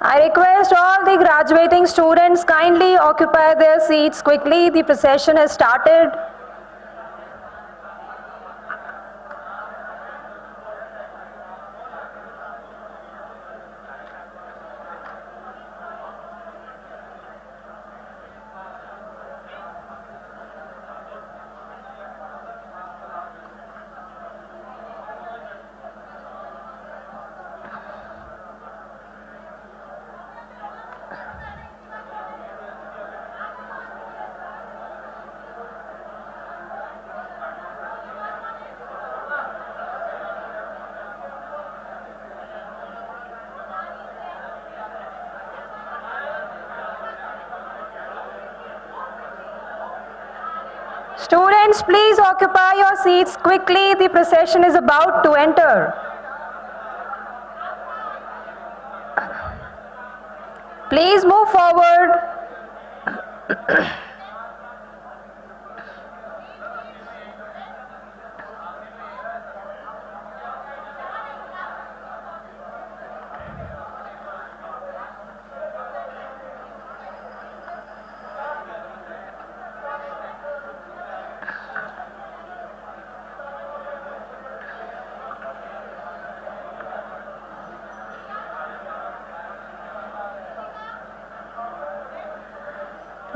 I request all the graduating students kindly occupy their seats quickly. The procession has started. Students, please occupy your seats quickly. The procession is about to enter. Please move forward.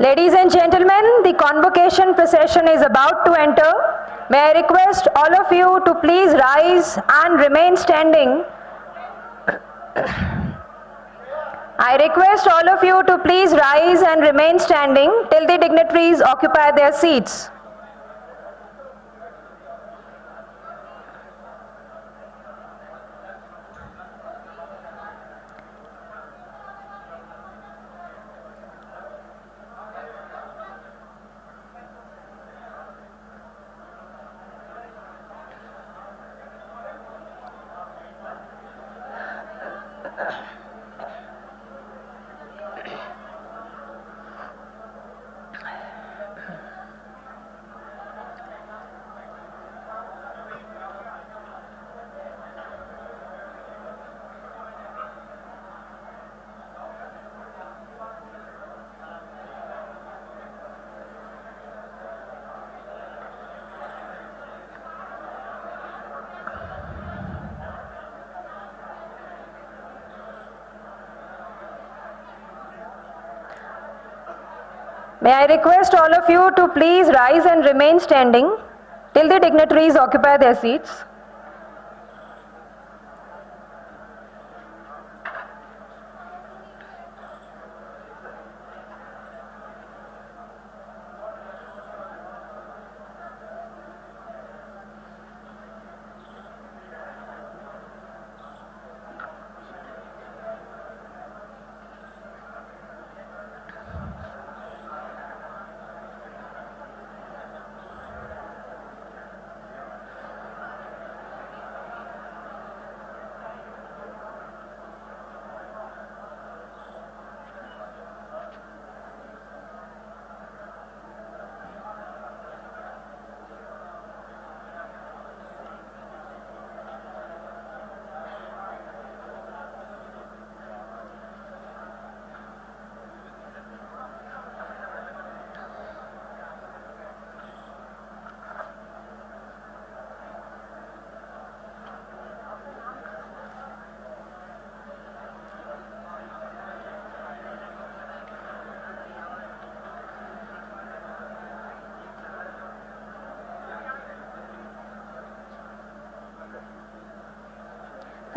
Ladies and gentlemen, the convocation procession is about to enter. May I request all of you to please rise and remain standing. I request all of you to please rise and remain standing till the dignitaries occupy their seats. May I request all of you to please rise and remain standing till the dignitaries occupy their seats.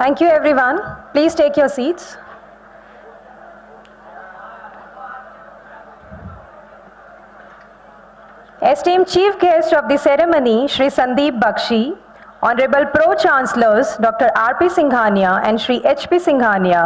Thank you, everyone. Please take your seats. Esteemed Chief Guest of the ceremony, Shri Sandeep Bakshi, Honorable Pro-Chancellors Dr. R.P. Singhania and Shri H.P. Singhania,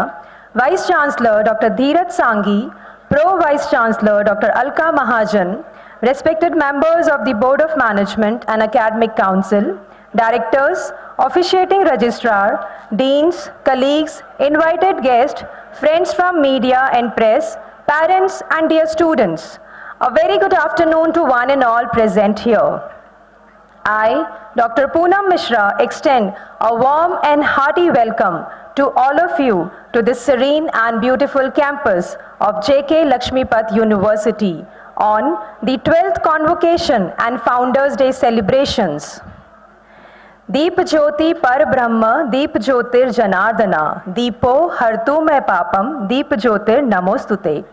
Vice Chancellor Dr. Dheeraj Sanghi, Pro-Vice Chancellor Dr. Alka Mahajan, respected members of the Board of Management and Academic Council, Directors, Officiating Registrar, Deans, colleagues, invited guests, friends from media and press, parents and dear students, a very good afternoon to one and all present here. I, Dr. Poonam Mishra, extend a warm and hearty welcome to all of you to this serene and beautiful campus of J.K. Lakshmipat University on the 12th Convocation and Founders Day celebrations. Deep Jyoti Par Brahma, Deep Jyotir Janardana, Deepo Hartu Me Papam, Deep Jyotir Namostute.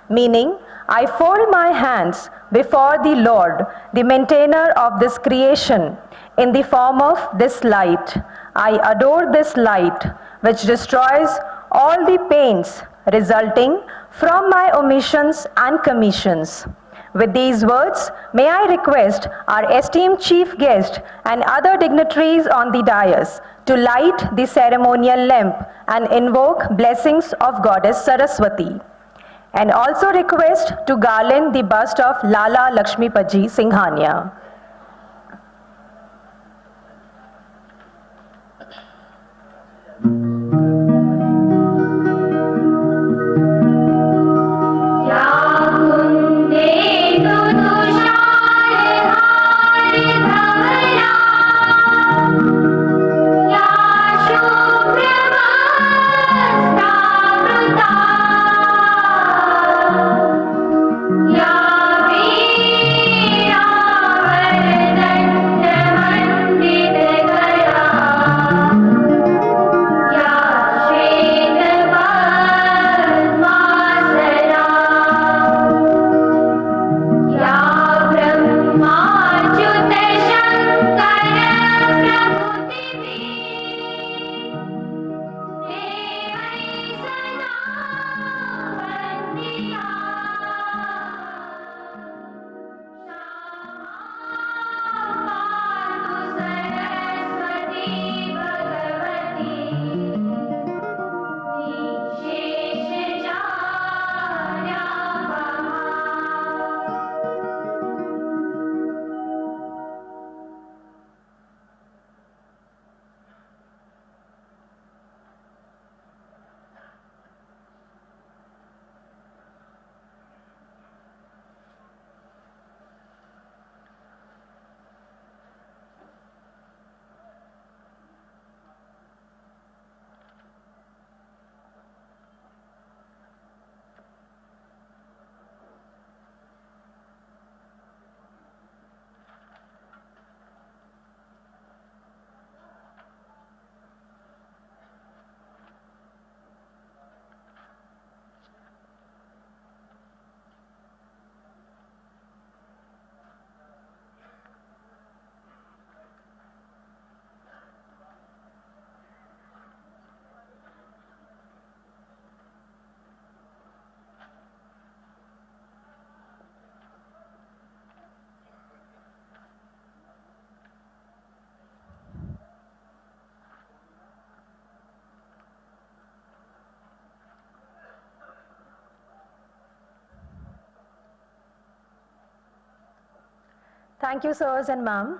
Meaning, I fold my hands before the Lord, the maintainer of this creation, in the form of this light. I adore this light, which destroys all the pains resulting from my omissions and commissions. With these words, may I request our esteemed chief guest and other dignitaries on the dais to light the ceremonial lamp and invoke blessings of Goddess Saraswati. And also request to garland the bust of Lala Lakshmipat Singhania. Thank you, sirs and ma'am.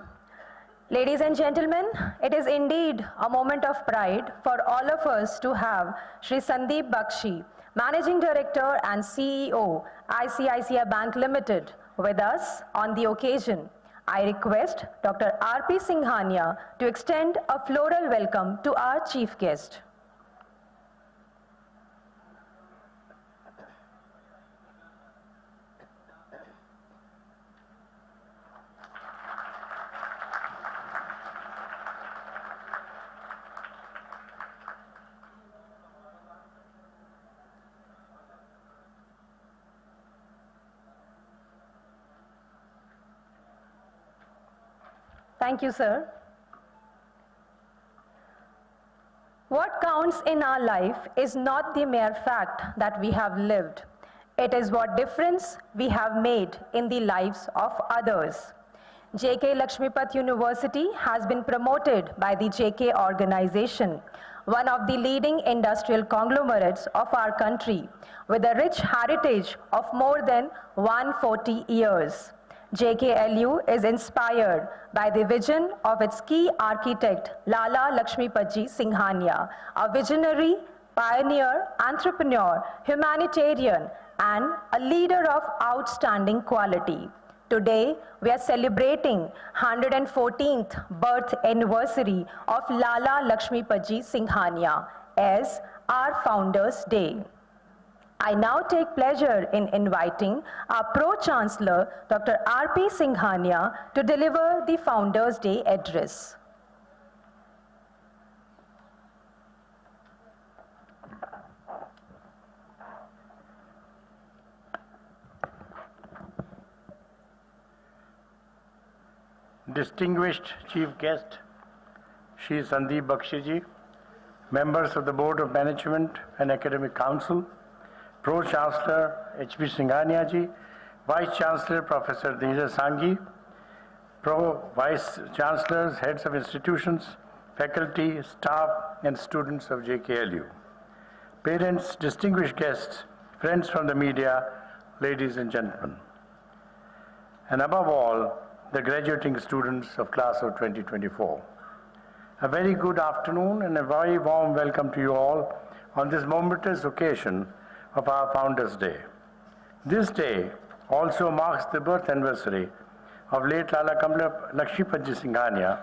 Ladies and gentlemen, it is indeed a moment of pride for all of us to have Shri Sandeep Bakshi, Managing Director and CEO, ICICI Bank Limited, with us on the occasion. I request Dr. R.P. Singhania to extend a floral welcome to our chief guest. Thank you, sir. What counts in our life is not the mere fact that we have lived. It is what difference we have made in the lives of others. J.K. Lakshmipat University has been promoted by the J.K. organization, one of the leading industrial conglomerates of our country, with a rich heritage of more than 140 years. JKLU is inspired by the vision of its key architect, Lala Lakshmipat Singhania, a visionary, pioneer, entrepreneur, humanitarian, and a leader of outstanding quality. Today, we are celebrating 114th birth anniversary of Lala Lakshmipat Singhania, as our Founders' Day. I now take pleasure in inviting our Pro-Chancellor, Dr. R.P. Singhania, to deliver the Founders' Day address. Distinguished Chief Guest, Shri Sandeep Bakshi ji, members of the Board of Management and Academic Council, Pro-Chancellor H.P. Singhania ji, Vice-Chancellor Professor Dheeraj Sanghi, Vice-Chancellors, Heads of Institutions, Faculty, Staff and students of JKLU, parents, distinguished guests, friends from the media, ladies and gentlemen, and above all, the graduating students of class of 2024. A very good afternoon and a very warm welcome to you all on this momentous occasion of our Founders' Day. This day also marks the birth anniversary of late LAKSHMIPAT Singhania,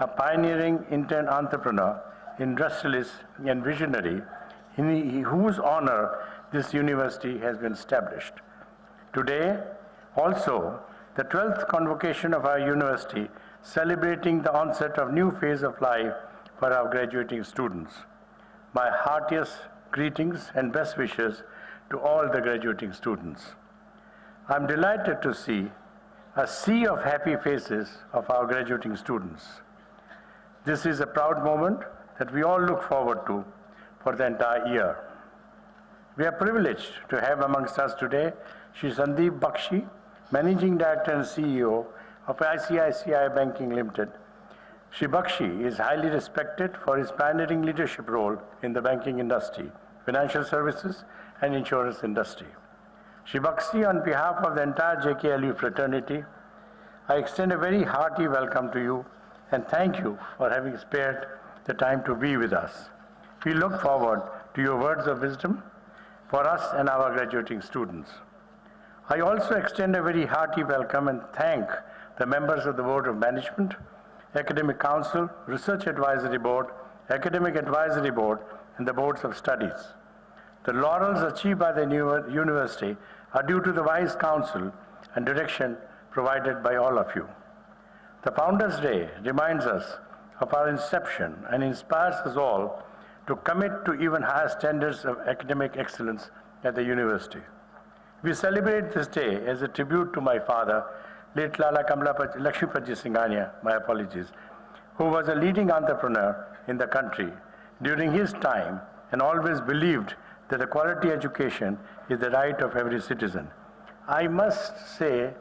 a pioneering Indian entrepreneur, industrialist and visionary, in whose honor this university has been established. Today, also, the 12th convocation of our university, celebrating the onset of new phase of life for our graduating students. My heartiest greetings and best wishes to all the graduating students. I'm delighted to see a sea of happy faces of our graduating students. This is a proud moment that we all look forward to for the entire year. We are privileged to have amongst us today Shri Sandeep Bakshi, Managing Director and CEO of ICICI Banking Limited. Shri Bakshi is highly respected for his pioneering leadership role in the banking industry, financial services, and insurance industry. Shri Bakshi, on behalf of the entire JKLU fraternity, I extend a very hearty welcome to you and thank you for having spared the time to be with us. We look forward to your words of wisdom for us and our graduating students. I also extend a very hearty welcome and thank the members of the Board of Management, Academic Council, Research Advisory Board, Academic Advisory Board, and the Boards of Studies. The laurels achieved by the university are due to the wise counsel and direction provided by all of you. The Founders' Day reminds us of our inception and inspires us all to commit to even higher standards of academic excellence at the university. We celebrate this day as a tribute to my father, late LAKSHMIPAT Singhania, my apologies, who was a leading entrepreneur in the country during his time and always believed that a quality education is the right of every citizen. I must say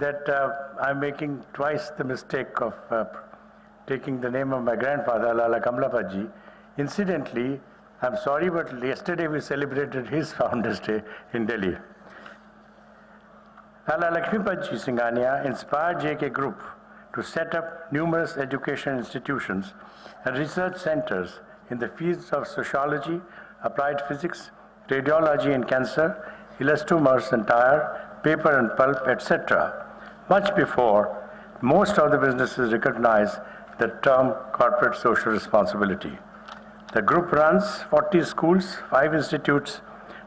that I'm making twice the mistake of taking the name of my grandfather, Lala Kamlapaji. Incidentally, I'm sorry, but yesterday we celebrated his Founders' Day in Delhi. LAKSHMIPAT Singhania inspired JK Group to set up numerous education institutions and research centers in the fields of sociology, applied physics, radiology and cancer, elastomers and tire, paper and pulp, etc., much before most of the businesses recognize the term corporate social responsibility. The group runs 40 schools, 5 institutes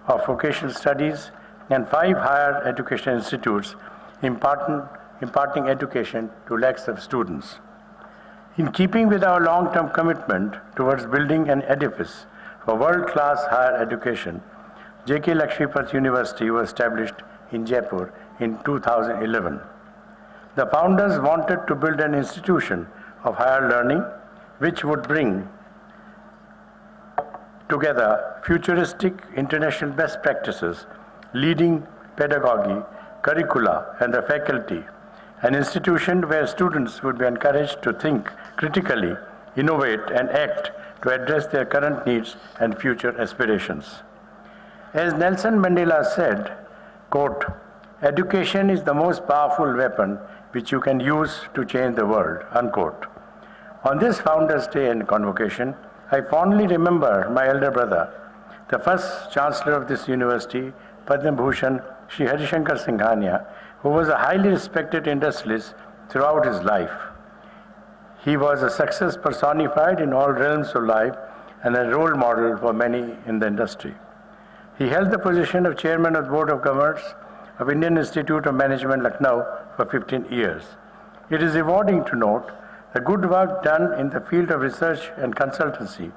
of vocational studies, and 5 higher education institutes imparting education to lakhs of students. In keeping with our long-term commitment towards building an edifice for world-class higher education, JK LAKSHMIPAT University was established in Jaipur in 2011. The founders wanted to build an institution of higher learning which would bring together futuristic international best practices, leading pedagogy, curricula, and the faculty, an institution where students would be encouraged to think critically, innovate, and act to address their current needs and future aspirations. As Nelson Mandela said, quote, "Education is the most powerful weapon which you can use to change the world," unquote. On this Founders' Day and convocation, I fondly remember my elder brother, the first Chancellor of this university, Padma Bhushan Shri Harishankar Singhania, who was a highly respected industrialist throughout his life. He was a success personified in all realms of life and a role model for many in the industry. He held the position of Chairman of the Board of Governors of Indian Institute of Management, Lucknow, for 15 years. It is rewarding to note the good work done in the field of research and consultancy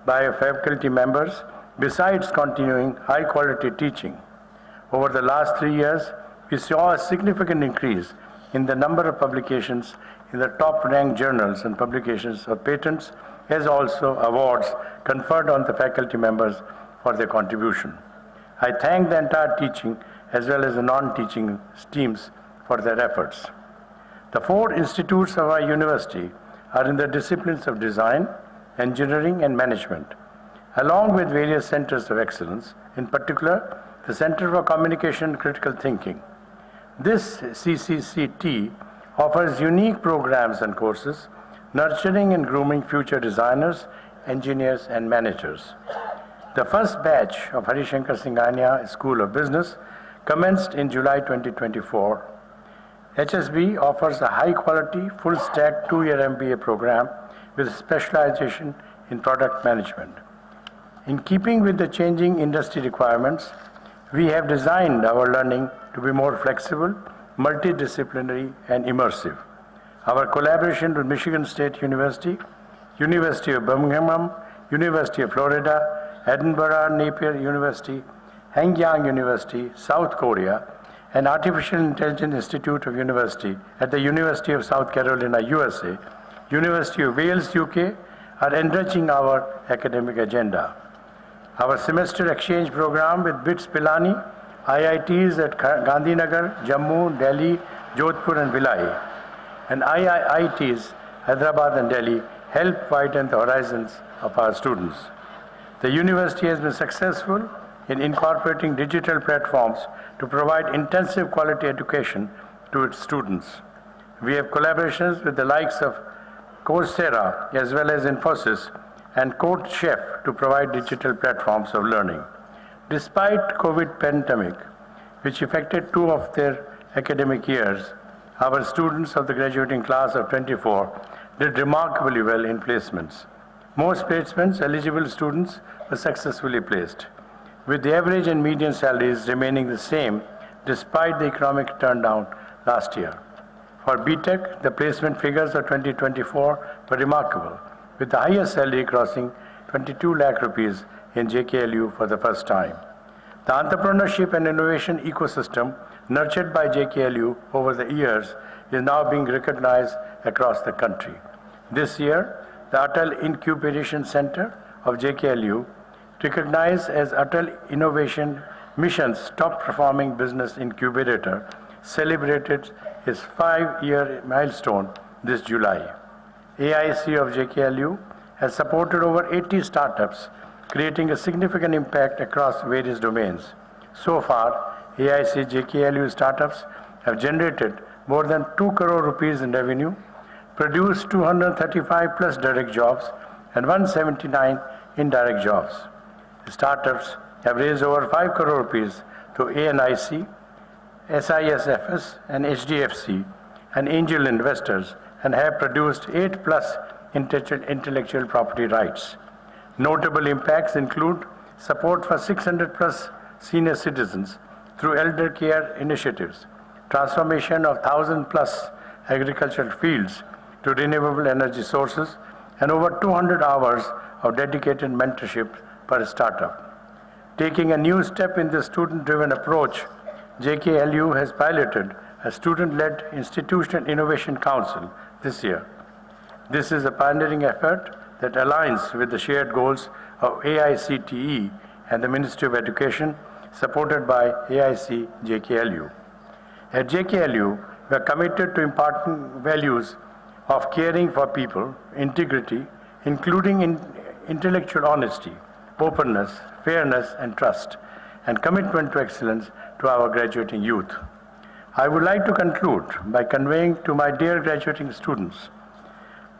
by our faculty members, besides continuing high-quality teaching. Over the last 3 years, we saw a significant increase in the number of publications in the top-ranked journals and publications of patents, as also awards conferred on the faculty members for their contribution. I thank the entire teaching as well as the non-teaching teams for their efforts. The 4 institutes of our university are in the disciplines of design, engineering, and management, along with various centers of excellence, in particular, the Center for Communication and Critical Thinking. This CCCT offers unique programs and courses, nurturing and grooming future designers, engineers, and managers. The first batch of Harishankar Singhania School of Business commenced in July 2024. HSB offers a high-quality, full-stack 2-year MBA program with specialization in product management. In keeping with the changing industry requirements, we have designed our learning to be more flexible, multidisciplinary, and immersive. Our collaboration with Michigan State University, University of Birmingham, University of Florida, Edinburgh Napier University, Hanyang University, South Korea, and Artificial Intelligence Institute of University at the University of South Carolina, USA, University of Wales, UK, are enriching our academic agenda. Our semester exchange program with BITS Pilani, IITs at Gandhinagar, Jammu, Delhi, Jodhpur, and Bhilai, and IITs Hyderabad and Delhi help widen the horizons of our students. The university has been successful in incorporating digital platforms to provide intensive quality education to its students. We have collaborations with the likes of Coursera as well as Infosys and Code Chef to provide digital platforms of learning. Despite COVID pandemic, which affected 2 of their academic years, our students of the graduating class of 24 did remarkably well in placements. Most placements, eligible students were successfully placed, with the average and median salaries remaining the same despite the economic turndown last year. For BTech, the placement figures of 2024 were remarkable, with the highest salary crossing 22 lakh rupees in JKLU for the first time. The entrepreneurship and innovation ecosystem nurtured by JKLU over the years is now being recognized across the country. This year, the Atal Incubation Center of JKLU, recognized as Atal Innovation Mission's top-performing business incubator, celebrated its 5-year milestone this July. AIC of JKLU has supported over 80 startups, creating a significant impact across various domains. So far, AIC JKLU startups have generated more than 2 crore rupees in revenue, produced 235 plus direct jobs and 179 indirect jobs. The startups have raised over 5 crore rupees to ANIC, SISFS, and HDFC, and angel investors, and have produced 8 plus intellectual property rights. Notable impacts include support for 600 plus senior citizens through elder care initiatives, transformation of 1,000 plus agricultural fields to renewable energy sources, and over 200 hours of dedicated mentorship per startup. Taking a new step in the student-driven approach, JKLU has piloted a student-led Institutional Innovation Council this year. This is a pioneering effort that aligns with the shared goals of AICTE and the Ministry of Education, supported by AIC JKLU. At JKLU, we are committed to imparting values of caring for people, integrity, including intellectual honesty, openness, fairness, and trust, and commitment to excellence to our graduating youth. I would like to conclude by conveying to my dear graduating students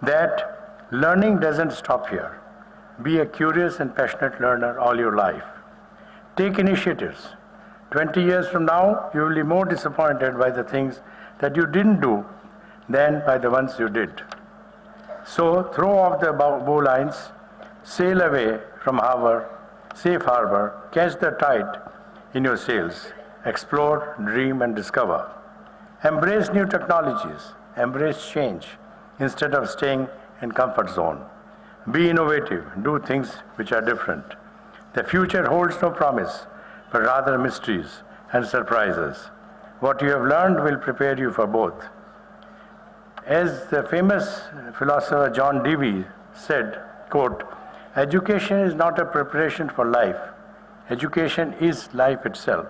that learning doesn't stop here. Be a curious and passionate learner all your life. Take initiatives. 20 years from now, you will be more disappointed by the things that you didn't do than by the ones you did. So throw off the bowlines, Sail away from harbor, safe harbor, catch the tide in your sails, explore, dream and discover. Embrace new technologies, embrace change instead of staying in comfort zone. Be innovative, do things which are different. The future holds no promise, but rather mysteries and surprises. What you have learned will prepare you for both. As the famous philosopher John Dewey said, quote, education is not a preparation for life. Education is life itself.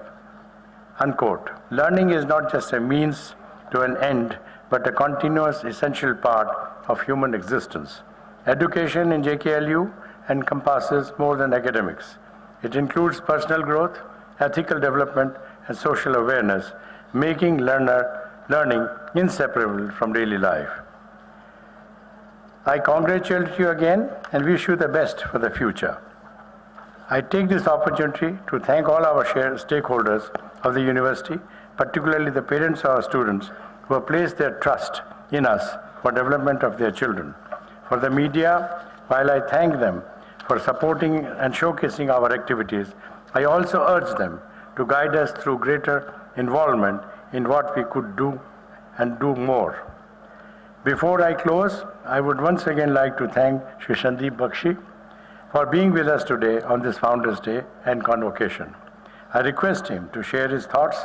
Unquote. Learning is not just a means to an end, but a continuous essential part of human existence. Education in JKLU encompasses more than academics. It includes personal growth, ethical development, and social awareness, making learning inseparable from daily life. I congratulate you again and wish you the best for the future. I take this opportunity to thank all our stakeholders of the university, particularly the parents of our students who have placed their trust in us for development of their children. For the media, while I thank them for supporting and showcasing our activities, I also urge them to guide us through greater involvement in what we could do and do more. Before I close, I would once again like to thank Shri Sandeep Bakshi for being with us today on this Founders Day and convocation. I request him to share his thoughts,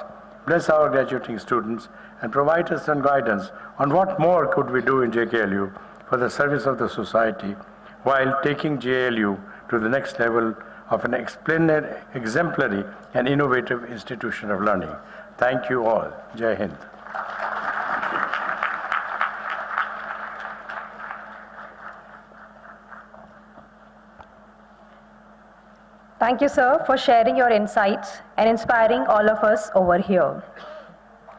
bless our graduating students, and provide us some guidance on what more could we do in JKLU for the service of the society while taking JLU to the next level of an exemplary and innovative institution of learning. Thank you all. Jai Hind. Thank you, sir, for sharing your insights and inspiring all of us over here.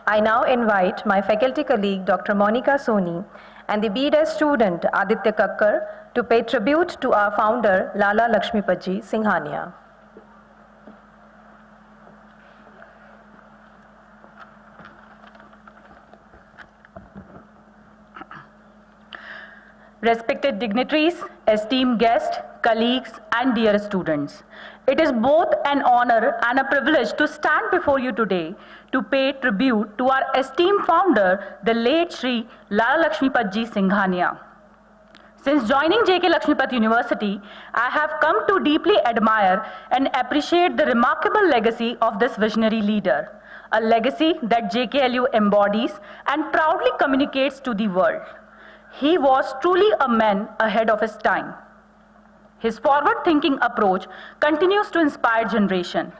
I now invite my faculty colleague, Dr. Monica Soni, and the BDes student, Aditya Kakkar, to pay tribute to our founder, Lala Lakshmipat Singhania. Respected dignitaries, esteemed guests, colleagues, and dear students, it is both an honor and a privilege to stand before you today to pay tribute to our esteemed founder, the late Shri Lala Lakshmipat Singhania. Since joining J.K. Lakshmipat University, I have come to deeply admire and appreciate the remarkable legacy of this visionary leader, a legacy that JKLU embodies and proudly communicates to the world. He was truly a man ahead of his time. His forward-thinking approach continues to inspire generation.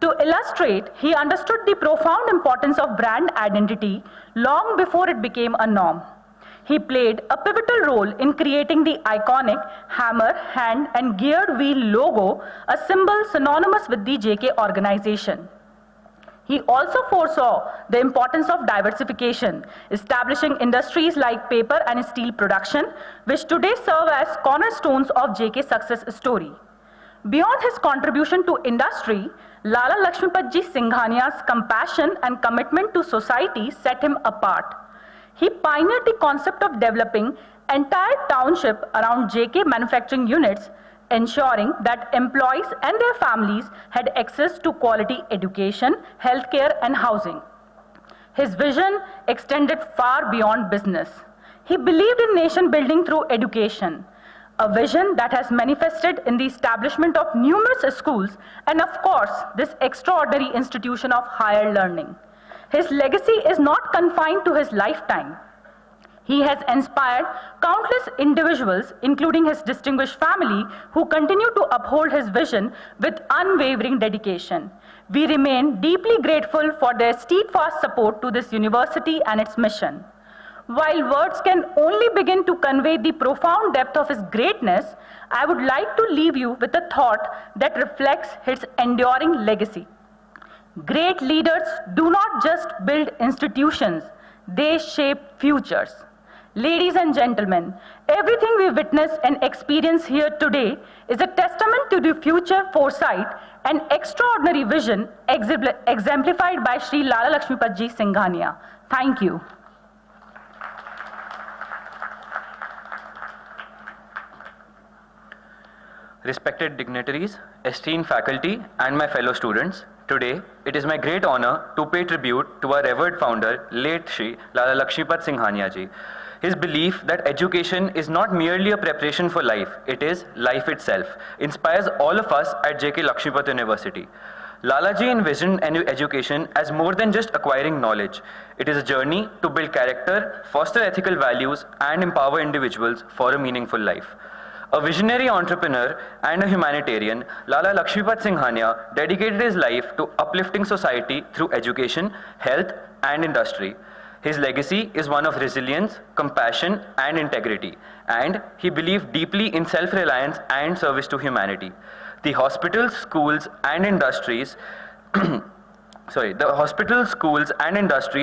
To illustrate, he understood the profound importance of brand identity long before it became a norm. He played a pivotal role in creating the iconic hammer, hand, and geared wheel logo, a symbol synonymous with the JK organization. He also foresaw the importance of diversification, establishing industries like paper and steel production, which today serve as cornerstones of JK's success story. Beyond his contribution to industry, Lala Lakshmipat Singhania's compassion and commitment to society set him apart. He pioneered the concept of developing entire township around JK manufacturing units, ensuring that employees and their families had access to quality education, healthcare, and housing. His vision extended far beyond business. He believed in nation building through education, a vision that has manifested in the establishment of numerous schools and, of course, this extraordinary institution of higher learning. His legacy is not confined to his lifetime. He has inspired countless individuals, including his distinguished family, who continue to uphold his vision with unwavering dedication. We remain deeply grateful for their steadfast support to this university and its mission. While words can only begin to convey the profound depth of his greatness, I would like to leave you with a thought that reflects his enduring legacy. Great leaders do not just build institutions, they shape futures. Ladies and gentlemen, everything we witness and experience here today is a testament to the future foresight and extraordinary vision exemplified by Shri Lala Lakshmipat Singhania. Thank you. respected dignitaries, esteemed faculty, and my fellow students, today it is my great honor to pay tribute to our revered founder, late Shri LAKSHMIPAT Singhania ji. His belief that education is not merely a preparation for life, it is life itself, inspires all of us at JK Lakshmipat University. Lalaji envisioned education as more than just acquiring knowledge. It is a journey to build character, foster ethical values, and empower individuals for a meaningful life. A visionary entrepreneur and a humanitarian, Lala Lakshmipat Singhania dedicated his life to uplifting society through education, health, and industry. His legacy is one of resilience, compassion, and integrity, and he believed deeply in self-reliance and service to humanity. The hospitals, schools, and industries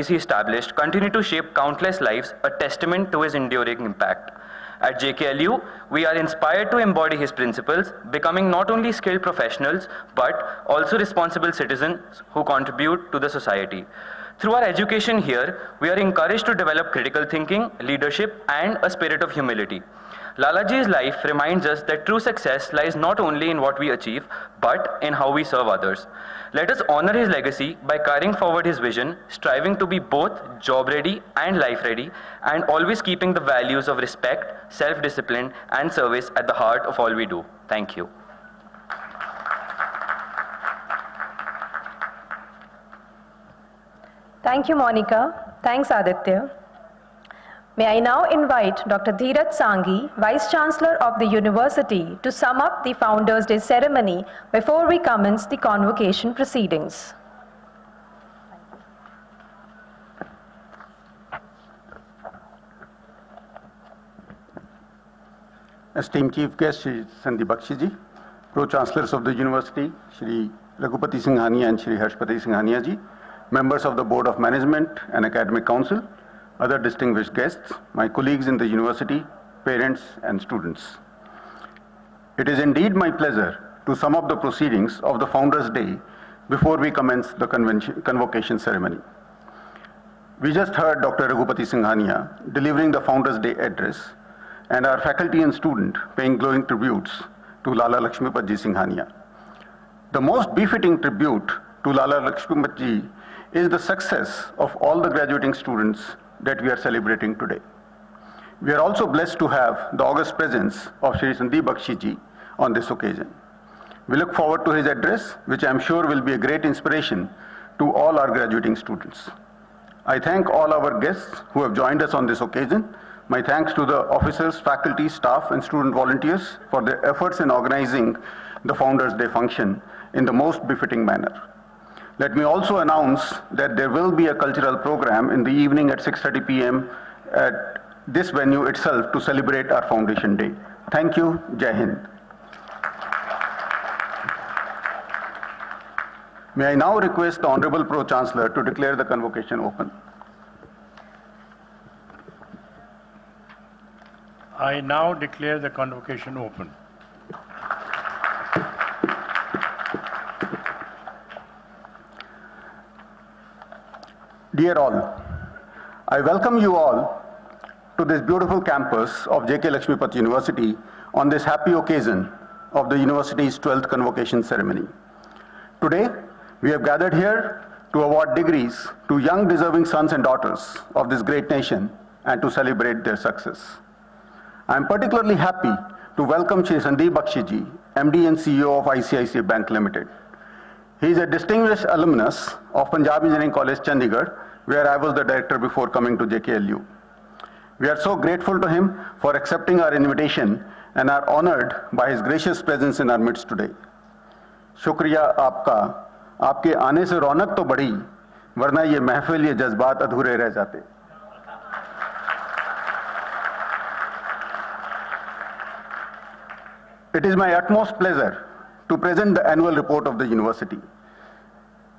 he established continue to shape countless lives, a testament to his enduring impact. At JKLU, we are inspired to embody his principles, becoming not only skilled professionals, but also responsible citizens who contribute to the society. Through our education here, we are encouraged to develop critical thinking, leadership, and a spirit of humility. Lalaji's life reminds us that true success lies not only in what we achieve, but in how we serve others. Let us honor his legacy by carrying forward his vision, striving to be both job-ready and life-ready, and always keeping the values of respect, self-discipline, and service at the heart of all we do. Thank you. Thank you, Monica. Thanks, Aditya. May I now invite Dr. Dheeraj Sanghi, Vice Chancellor of the University, to sum up the Founders' Day ceremony before we commence the convocation proceedings. Esteemed Chief Guest, Shri Sandeep Bakshi ji, Pro-Chancellors of the University, Shri Raghupati Singhania and Shri Harshpati Singhania ji, members of the Board of Management and Academic Council, other distinguished guests, my colleagues in the university, parents, and students. It is indeed my pleasure to sum up the proceedings of the Founders' Day before we commence the convocation ceremony. We just heard Dr. Raghupati Singhania delivering the Founders' Day address, and our faculty and student paying glowing tributes to Lala Lakshmipat ji Singhania. The most befitting tribute to Lala Lakshmipat ji is the success of all the graduating students that we are celebrating today. We are also blessed to have the august presence of Shri Sandeep Bakshi ji on this occasion. We look forward to his address, which I am sure will be a great inspiration to all our graduating students. I thank all our guests who have joined us on this occasion. My thanks to the officers, faculty, staff, and student volunteers for their efforts in organizing the Founders' Day function in the most befitting manner. Let me also announce that there will be a cultural program in the evening at 6:30 p.m. at this venue itself to celebrate our Foundation Day. Thank you. Jai Hind. May I now request the Honorable Pro-Chancellor to declare the convocation open. I now declare the convocation open. Dear all, I welcome you all to this beautiful campus of JK Lakshmipat University on this happy occasion of the university's 12th convocation ceremony. Today, we have gathered here to award degrees to young deserving sons and daughters of this great nation and to celebrate their success. I am particularly happy to welcome Shri Sandeep Bakshi ji, MD and CEO of ICICI Bank Limited. He is a distinguished alumnus of Punjab Engineering College, Chandigarh, where I was the director before coming to JKLU. We are so grateful to him for accepting our invitation and are honored by his gracious presence in our midst today. Shukriya aapka, aapke aane se raunak to बढ़ी, वरना ये महफिल ये जज्बात अधूरे रह जाते. It is my utmost pleasure to present the annual report of the university.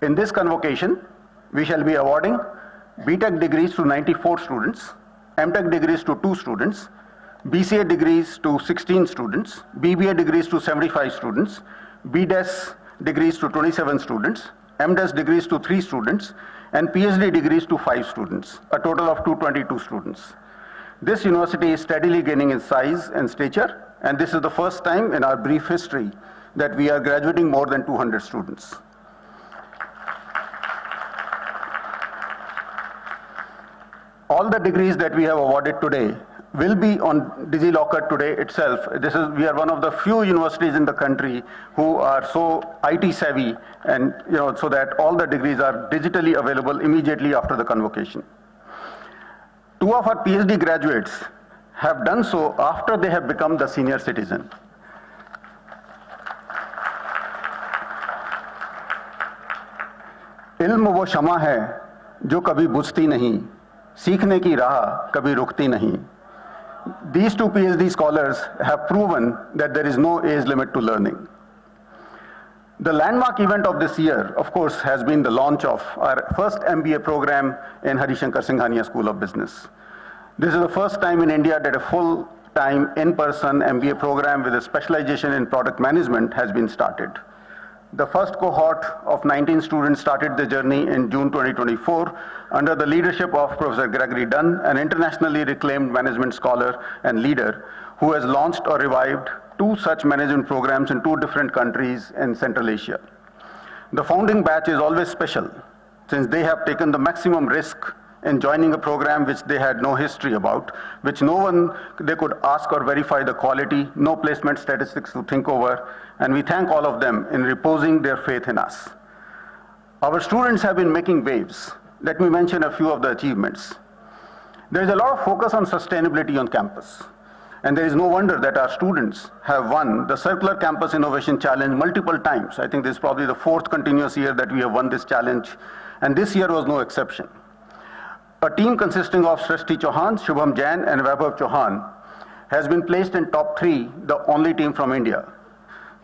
In this convocation, we shall be awarding BTech degrees to 94 students, MTech degrees to 2 students, BCA degrees to 16 students, BBA degrees to 75 students, BDes degrees to 27 students, MDes degrees to 3 students, and PhD degrees to 5 students, a total of 222 students. This university is steadily gaining in size and stature and this is the first time in our brief history that we are graduating more than 200 students. All the degrees that we have awarded today will be on DigiLocker today itself. We are one of the few universities in the country who are so IT savvy, and so that all the degrees are digitally available immediately after the convocation. 2 of our PhD graduates have done so after they have become the senior citizen. इल्म वो शमा है जो कभी बुझती नहीं, सीखने की राह कभी रुकती नहीं. These 2 PhD scholars have proven that there is no age limit to learning. The landmark event of this year, of course, has been the launch of our first MBA program in Harishankar Singhania School of Business. This is the first time in India that a full-time, in-person MBA program with a specialization in product management has been started. The first cohort of 19 students started the journey in June 2024 under the leadership of Professor Gregory Dunn, an internationally reclaimed management scholar and leader who has launched or revived 2 such management programs in 2 different countries in Central Asia. The founding batch is always special since they have taken the maximum risk in joining a program which they had no history about, which they could ask or verify the quality, no placement statistics to think over, and we thank all of them in reposing their faith in us. Our students have been making waves. Let me mention a few of the achievements. There is a lot of focus on sustainability on campus, and there is no wonder that our students have won the Circular Campus Innovation Challenge multiple times. I think this is probably the 4th continuous year that we have won this challenge, and this year was no exception. A team consisting of Srishti Chauhan, Shubham Jain, and Vaibhav Chauhan has been placed in top 3, the only team from India.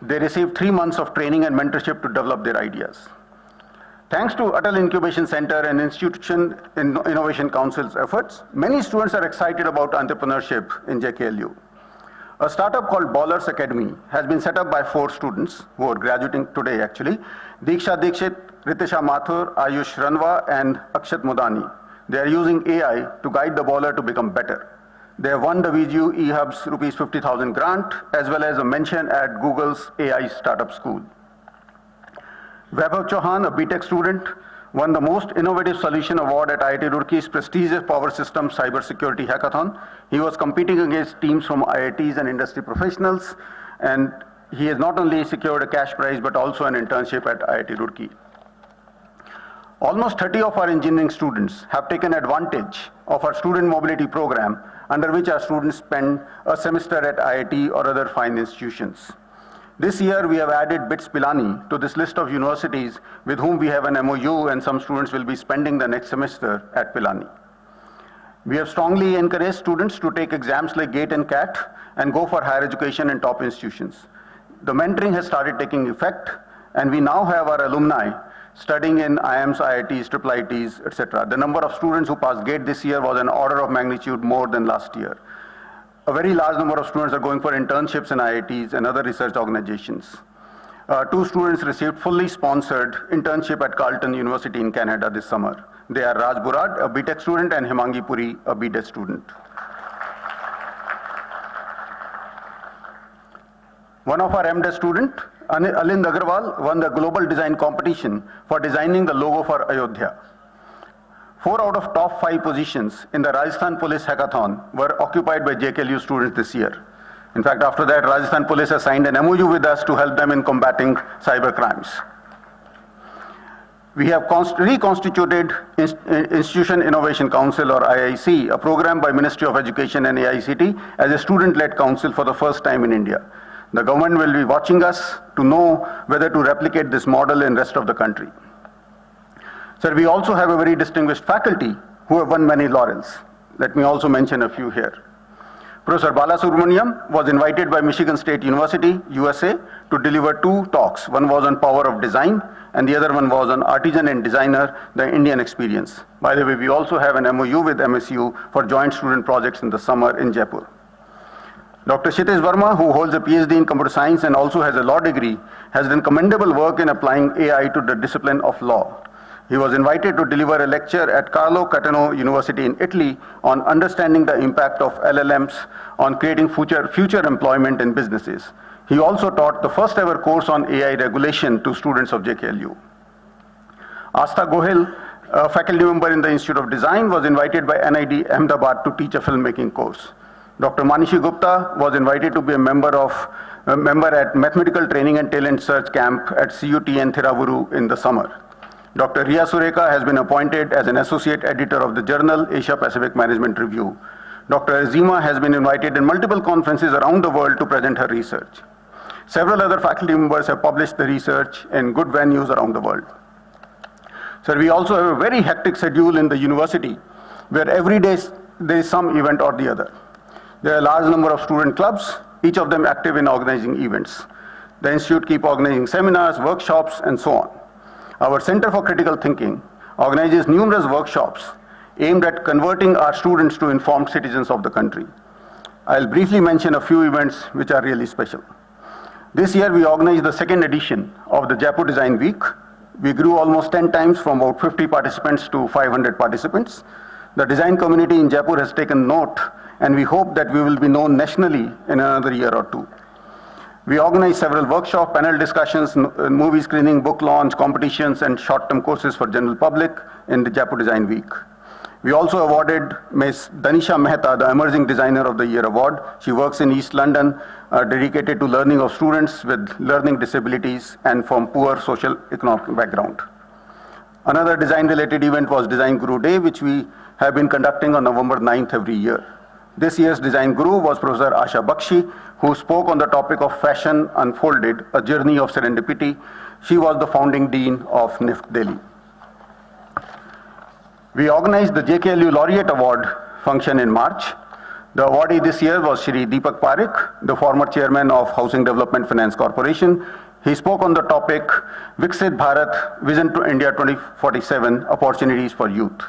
They received 3 months of training and mentorship to develop their ideas. Thanks to Atal Incubation Center and Institution Innovation Council's efforts, many students are excited about entrepreneurship in JKLU. A startup called Ballers Academy has been set up by 4 students who are graduating today actually. Diksha Dikshit, Ritisha Mathur, Ayush Ranwa, and Akshat Modani. They are using AI to guide the baller to become better. They have won the VGU eHub's rupees 50,000 grant, as well as a mention at Google's AI Startup School. Vaibhav Chauhan, a BTech student, won the Most Innovative Solution Award at IIT Roorkee's prestigious Power Systems Cybersecurity Hackathon. He was competing against teams from IITs and industry professionals, and he has not only secured a cash prize, but also an internship at IIT Roorkee. Almost 30 of our engineering students have taken advantage of our student mobility program, under which our students spend a semester at IIT or other fine institutions. This year, we have added BITS Pilani to this list of universities with whom we have an MOU, and some students will be spending the next semester at Pilani. We have strongly encouraged students to take exams like GATE and CAT and go for higher education in top institutions. The mentoring has started taking effect, and we now have our alumni studying in IIMs, IITs, IIITs, etc. The number of students who passed GATE this year was an order of magnitude more than last year. A very large number of students are going for internships in IITs and other research organizations. 2 students received fully sponsored internship at Carleton University in Canada this summer. They are Raj Burad, a BTech student, and Himangi Puri, a BTech student. One of our MDes student, Alind Agarwal, won the global design competition for designing the logo for Ayodhya. 4 out of top 5 positions in the Rajasthan Police Hackathon were occupied by JKLU students this year. In fact, after that, Rajasthan Police has signed an MOU with us to help them in combating cyber crimes. We have reconstituted Institution Innovation Council, or IIC, a program by Ministry of Education and AICT, as a student-led council for the first time in India. The government will be watching us to know whether to replicate this model in the rest of the country. Sir, we also have a very distinguished faculty who have won many laurels. Let me also mention a few here. Professor Balasubramaniam was invited by Michigan State University, USA, to deliver 2 talks. One was on power of design, and the other one was on artisan and designer, the Indian experience. By the way, we also have an MOU with MSU for joint student projects in the summer in Jaipur. Dr. Kshitij Verma, who holds a PhD in computer science and also has a law degree, has done commendable work in applying AI to the discipline of law. He was invited to deliver a lecture at Carlo Catano University in Italy on understanding the impact of LLMs on creating future employment in businesses. He also taught the first ever course on AI regulation to students of JKLU. Astha Gohil, a faculty member in the Institute of Design, was invited by NID Ahmedabad to teach a filmmaking course. Dr. Manishi Gupta was invited to be a member at Mathematical Training and Talent Search Camp at CUTN Thiravuru in the summer. Dr. Riya Sureka has been appointed as an associate editor of the journal Asia Pacific Management Review. Dr. Azima has been invited in multiple conferences around the world to present her research. Several other faculty members have published the research in good venues around the world. So we also have a very hectic schedule in the university where every day there is some event or the other. There are a large number of student clubs, each of them active in organizing events. The institute keeps organizing seminars, workshops, and so on. Our Center for Critical Thinking organizes numerous workshops aimed at converting our students to informed citizens of the country. I'll briefly mention a few events which are really special. This year we organized the second edition of the Jaipur Design Week. We grew almost 10 times from about 50 participants to 500 participants. The design community in Jaipur has taken note, and we hope that we will be known nationally in another year or two. We organized several workshops, panel discussions, movie screening, book launch, competitions, and short-term courses for general public in the Jaipur Design Week. We also awarded Ms. Danisha Mehta the Emerging Designer of the Year award. She works in East London, dedicated to learning of students with learning disabilities and from poor socio-economic background. Another design-related event was Design Guru Day, which we have been conducting on November 9th every year. This year's Design Guru was Professor Asha Bakshi, who spoke on the topic of Fashion Unfolded, a journey of serendipity. She was the founding dean of NIFT Delhi. We organized the JKLU Laureate Award function in March. The awardee this year was Shri Deepak Parekh, the former chairman of Housing Development Finance Corporation. He spoke on the topic, Viksit Bharat, Vision to India 2047, Opportunities for Youth.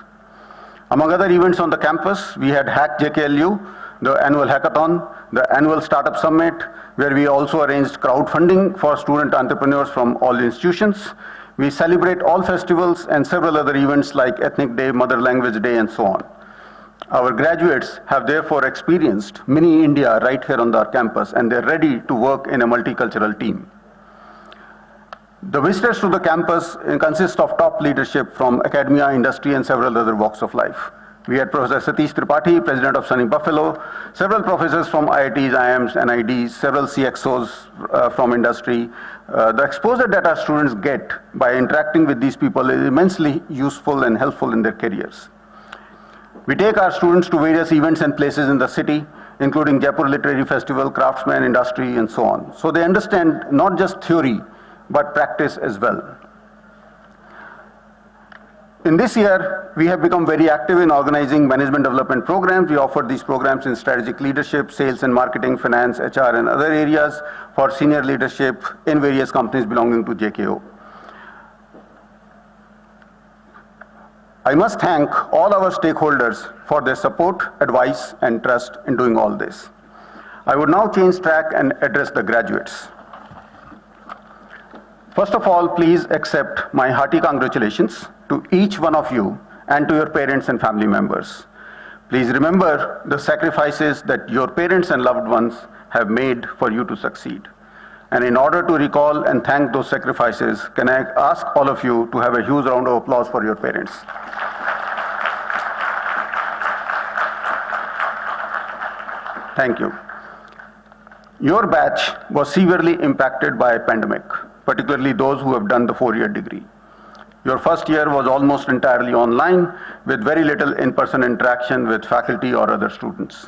Among other events on the campus, we had Hack JKLU, the annual hackathon, the annual startup summit, where we also arranged crowdfunding for student entrepreneurs from all institutions. We celebrate all festivals and several other events like Ethnic Day, Mother Language Day, and so on. Our graduates have therefore experienced mini India right here on our campus, and they're ready to work in a multicultural team. The visitors to the campus consist of top leadership from academia, industry, and several other walks of life. We had Professor Satish Tripathi, President of Sunny Buffalo, several professors from IITs, IIMs, NIDs, several CXOs from industry. The exposure that our students get by interacting with these people is immensely useful and helpful in their careers. We take our students to various events and places in the city, including Jaipur Literary Festival, Craftsman, Industry, and so on. So they understand not just theory, but practice as well. In this year, we have become very active in organizing management development programs. We offer these programs in strategic leadership, sales and marketing, finance, HR, and other areas for senior leadership in various companies belonging to JKO. I must thank all our stakeholders for their support, advice, and trust in doing all this. I would now change track and address the graduates. First of all, please accept my hearty congratulations to each one of you and to your parents and family members. Please remember the sacrifices that your parents and loved ones have made for you to succeed. And in order to recall and thank those sacrifices, can I ask all of you to have a huge round of applause for your parents. Thank you. Your batch was severely impacted by a pandemic, particularly those who have done the 4-year degree. Your first year was almost entirely online, with very little in-person interaction with faculty or other students.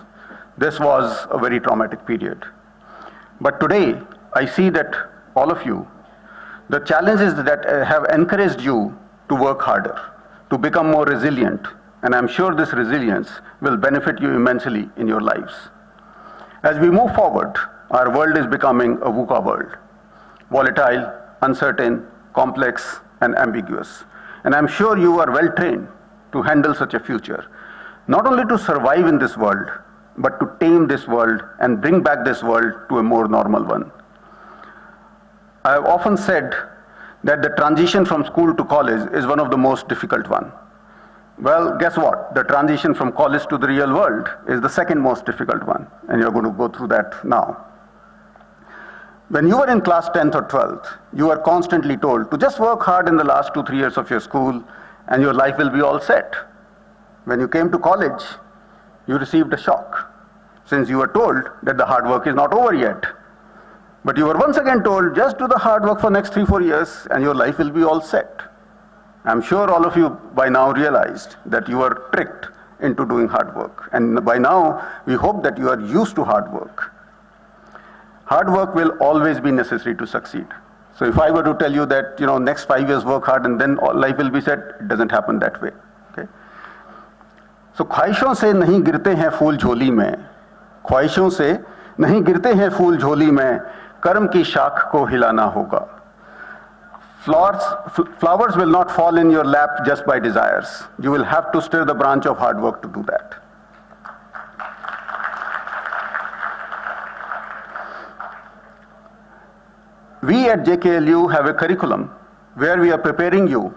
This was a very traumatic period. But today, I see that all of you, the challenges that have encouraged you to work harder, to become more resilient, and I'm sure this resilience will benefit you immensely in your lives. As we move forward, our world is becoming a VUCA world. Volatile, uncertain, complex, and ambiguous. And I'm sure you are well trained to handle such a future, not only to survive in this world, but to tame this world and bring back this world to a more normal one. I have often said that the transition from school to college is one of the most difficult one. Well, guess what? The transition from college to the real world is the second most difficult one, and you're going to go through that now. When you were in class 10th or 12th, you were constantly told to just work hard in the last 2-3 years of your school and your life will be all set. When you came to college, you received a shock, since you were told that the hard work is not over yet. But you were once again told, just do the hard work for next 3-4 years and your life will be all set. I'm sure all of you by now realized that you were tricked into doing hard work. And by now, we hope that you are used to hard work. Hard work will always be necessary to succeed. So if I were to tell you that, next 5 years work hard and then life will be set, it doesn't happen that way. Okay? So ख्वाहिशों से नहीं गिरते हैं फूल झोली में, ख्वाहिशों से नहीं गिरते हैं फूल झोली में, कर्म की शाख को हिलाना होगा. Flowers will not fall in your lap just by desires. You will have to stir the branch of hard work to do that. We at JKLU have a curriculum where we are preparing you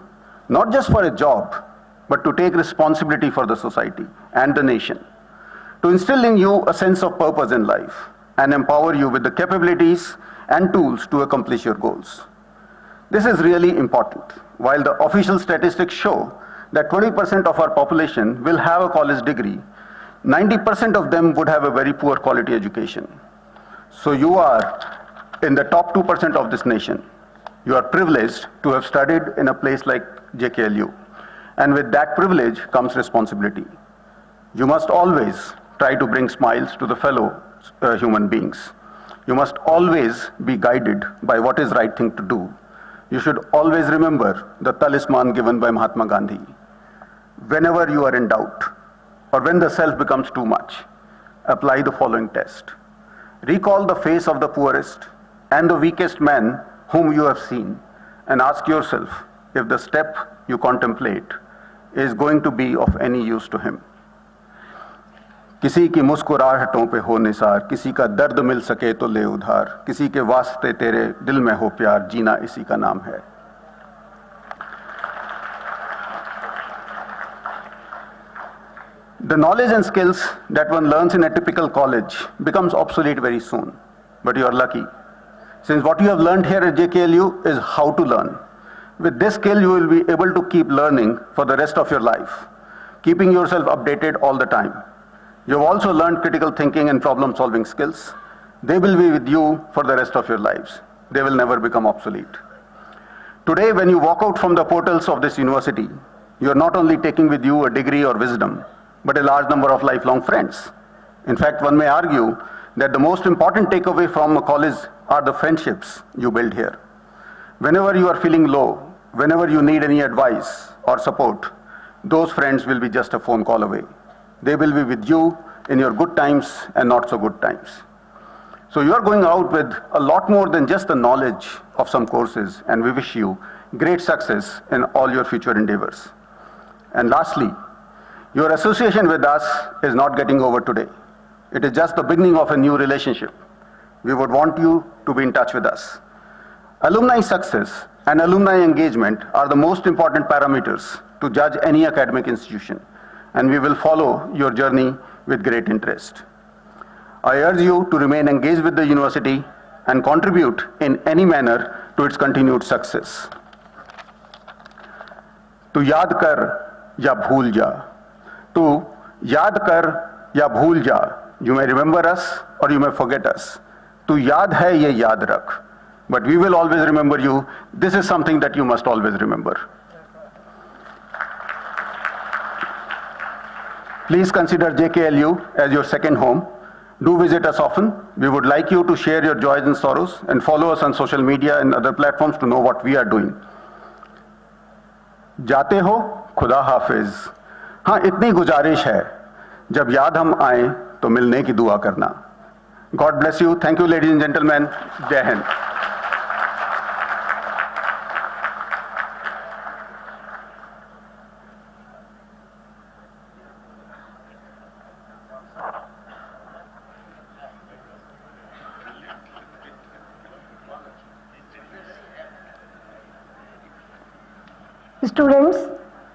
not just for a job, but to take responsibility for the society and the nation, to instill in you a sense of purpose in life and empower you with the capabilities and tools to accomplish your goals. This is really important. While the official statistics show that 20% of our population will have a college degree, 90% of them would have a very poor quality education. So you are in the top 2% of this nation. You are privileged to have studied in a place like JKLU. And with that privilege comes responsibility. You must always try to bring smiles to the fellow human beings. You must always be guided by what is right thing to do. You should always remember the talisman given by Mahatma Gandhi. Whenever you are in doubt, or when the self becomes too much, apply the following test. Recall the face of the poorest and the weakest man whom you have seen, and ask yourself if the step you contemplate is going to be of any use to him. किसी की मुस्कुराहटों पे हो निसार, किसी का दर्द मिल सके तो ले उधार, किसी के वास्ते तेरे दिल में हो प्यार, जीना इसी का नाम है. The knowledge and skills that one learns in a typical college becomes obsolete very soon, but you are lucky, since what you have learned here at JKLU is how to learn. With this skill, you will be able to keep learning for the rest of your life, keeping yourself updated all the time. You have also learned critical thinking and problem-solving skills. They will be with you for the rest of your lives. They will never become obsolete. Today, when you walk out from the portals of this university, you are not only taking with you a degree or wisdom, but a large number of lifelong friends. In fact, one may argue that the most important takeaway from a college are the friendships you build here. Whenever you are feeling low, whenever you need any advice or support, those friends will be just a phone call away. They will be with you in your good times and not so good times. So you are going out with a lot more than just the knowledge of some courses, and we wish you great success in all your future endeavors. And lastly, your association with us is not getting over today. It is just the beginning of a new relationship. We would want you to be in touch with us. Alumni success and alumni engagement are the most important parameters to judge any academic institution, and we will follow your journey with great interest. I urge you to remain engaged with the university and contribute in any manner to its continued success. तू याद कर या भूल जा, तू याद कर या भूल जा. You may remember us or you may forget us. तू याद है ये याद रख. But we will always remember you. This is something that you must always remember. Please consider JKLU as your second home. Do visit us often. We would like you to share your joys and sorrows and follow us on social media and other platforms to know what we are doing. जाते हो खुदा हाफिज. हाँ, इतनी गुजारिश है, जब याद हम आए तो मिलने की दुआ करना. God bless you. Thank you, ladies and gentlemen. Jai Hind. Students,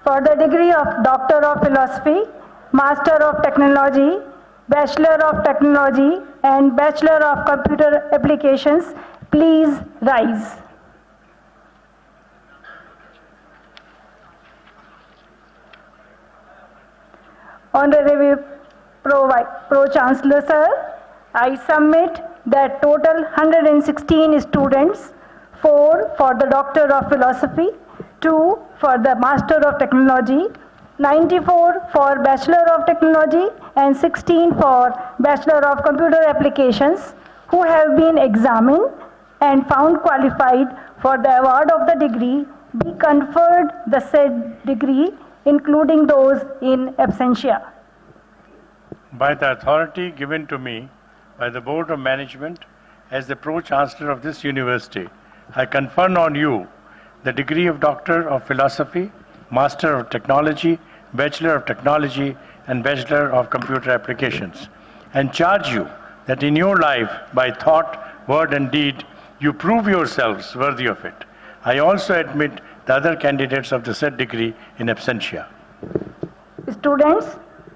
for the degree of Doctor of Philosophy, Master of Technology, Bachelor of Technology, and Bachelor of Computer Applications, please rise. Honorable Pro-Chancellor Sir, I submit that total 116 students, 4 for the Doctor of Philosophy, 2 for the Master of Technology, 94 for Bachelor of Technology, and 16 for Bachelor of Computer Applications, who have been examined and found qualified for the award of the degree, be conferred the said degree, including those in absentia. By the authority given to me by the Board of Management as the Pro-Chancellor of this university, I confer on you the degree of Doctor of Philosophy, Master of Technology, Bachelor of Technology, and Bachelor of Computer Applications, and charge you that in your life, by thought, word, and deed, you prove yourselves worthy of it. I also admit the other candidates of the said degree in absentia. Students,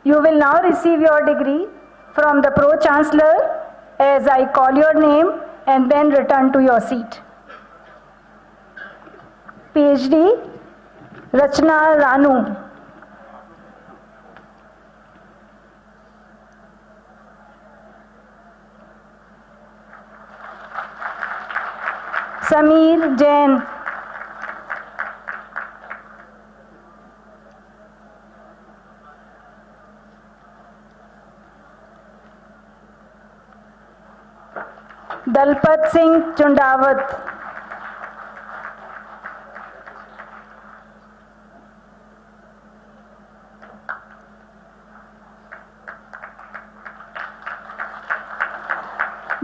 you will now receive your degree from the Pro-Chancellor as I call your name and then return to your seat. PhD, Rachna Ranu. Sameer Jain. Dalpat Singh Chundawat.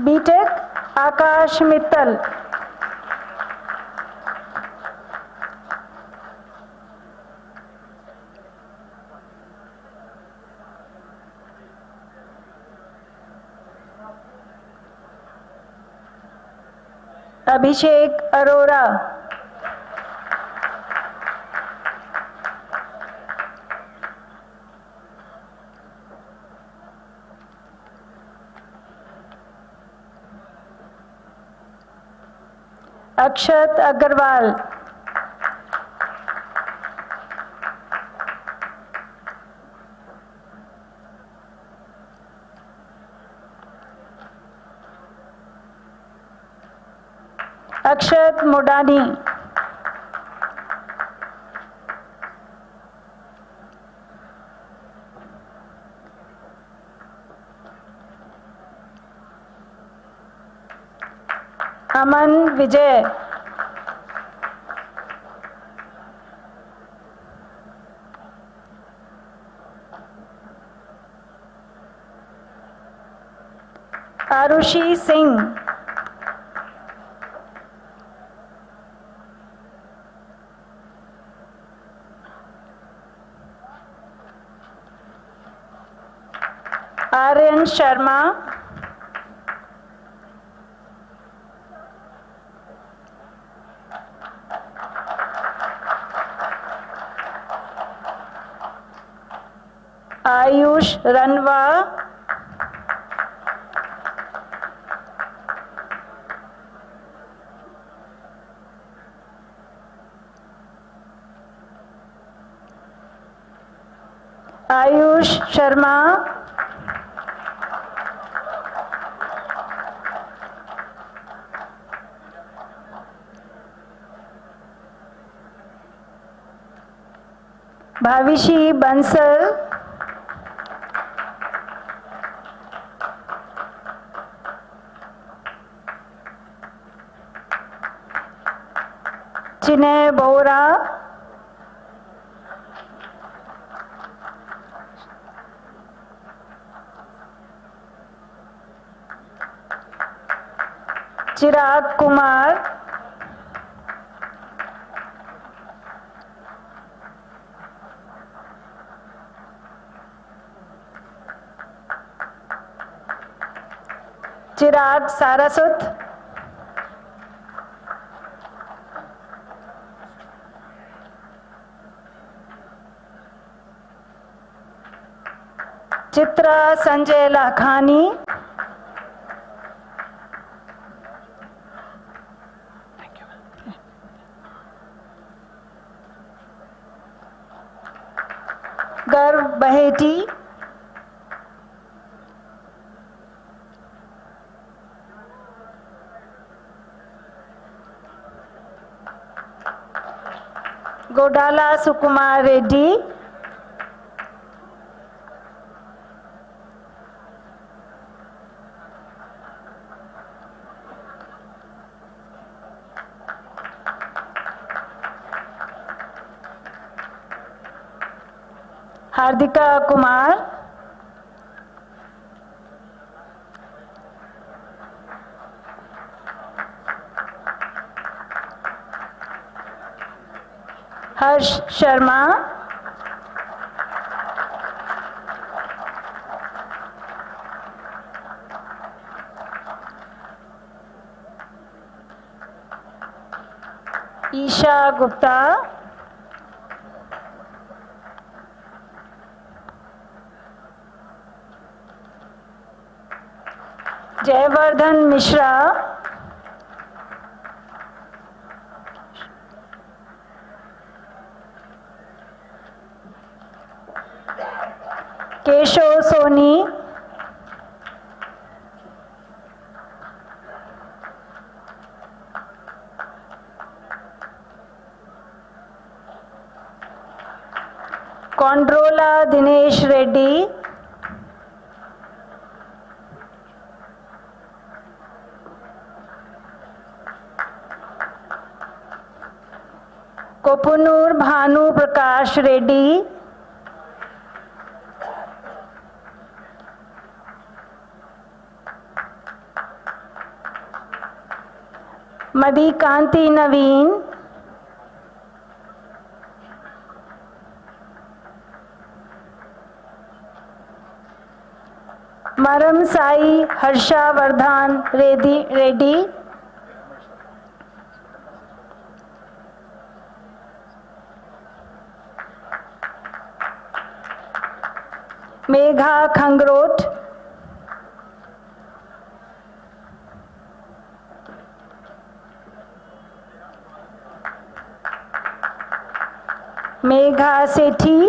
BTech Akash Mittal. Abhishek Arora. Akshat Agarwal. Akshat Modani. Aman Vijay. Arushi Singh. Aryan Sharma. Ayush Ranwa. Ayush Sharma. Bhavishi Bansal. Chinay Bora. Chirag Kumar. Chirag Sarasut. Chitra Sanjay Lakhani, गर्व बहेटी, गोडाला सुकुमार रेड्डी, हार्दिका कुमार, हर्ष शर्मा, ईशा गुप्ता, जयवर्धन मिश्रा, केशव सोनी, कॉन्ड्रोला दिनेश रेड्डी, कोपुनूर भानु प्रकाश रेड्डी, मदिकांति नवीन, मरम साई हर्षावर्धन रेड्डी, मेघा खंगरोट, मेघा सेठी,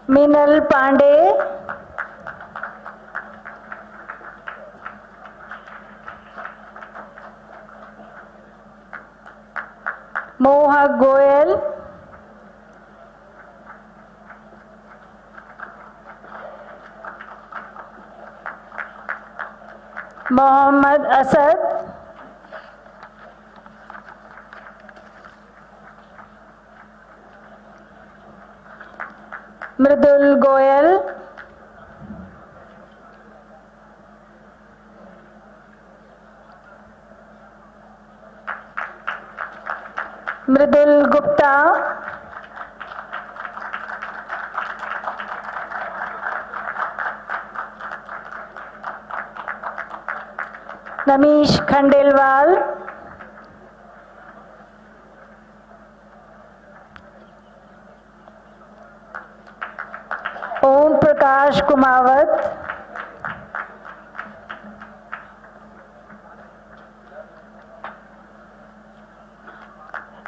मिनल पांडे, मोहक गोयल, मोहम्मद असद, मृदुल गोयल, मृदुल गुप्ता, रमेश खंडेलवाल, ओम प्रकाश कुमावत,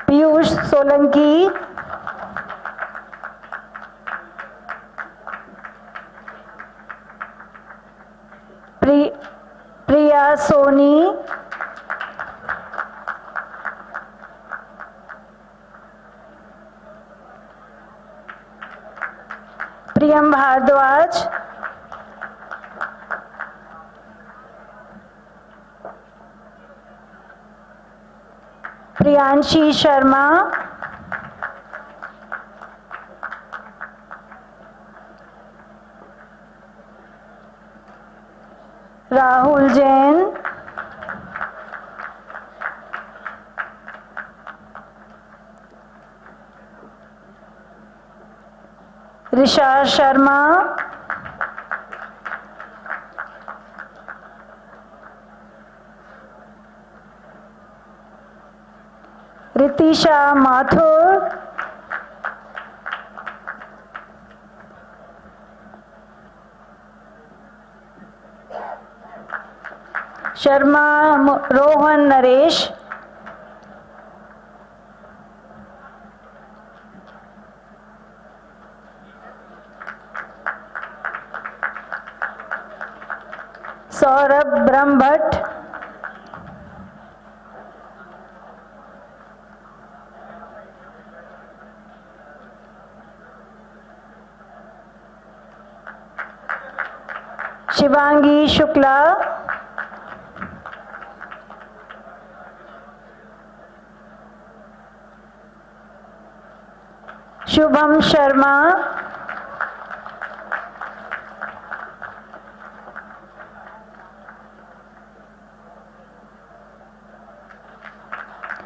पीयूष सोलंकी, प्रिया सोनी, प्रियम भारद्वाज, प्रियांशी शर्मा, राहुल जैन, ऋषा Sharma, Pratisha Mathur, Sharma Rohan Naresh, Saurabh Brahmbhatt, Shivangi Shukla, Shubham Sharma,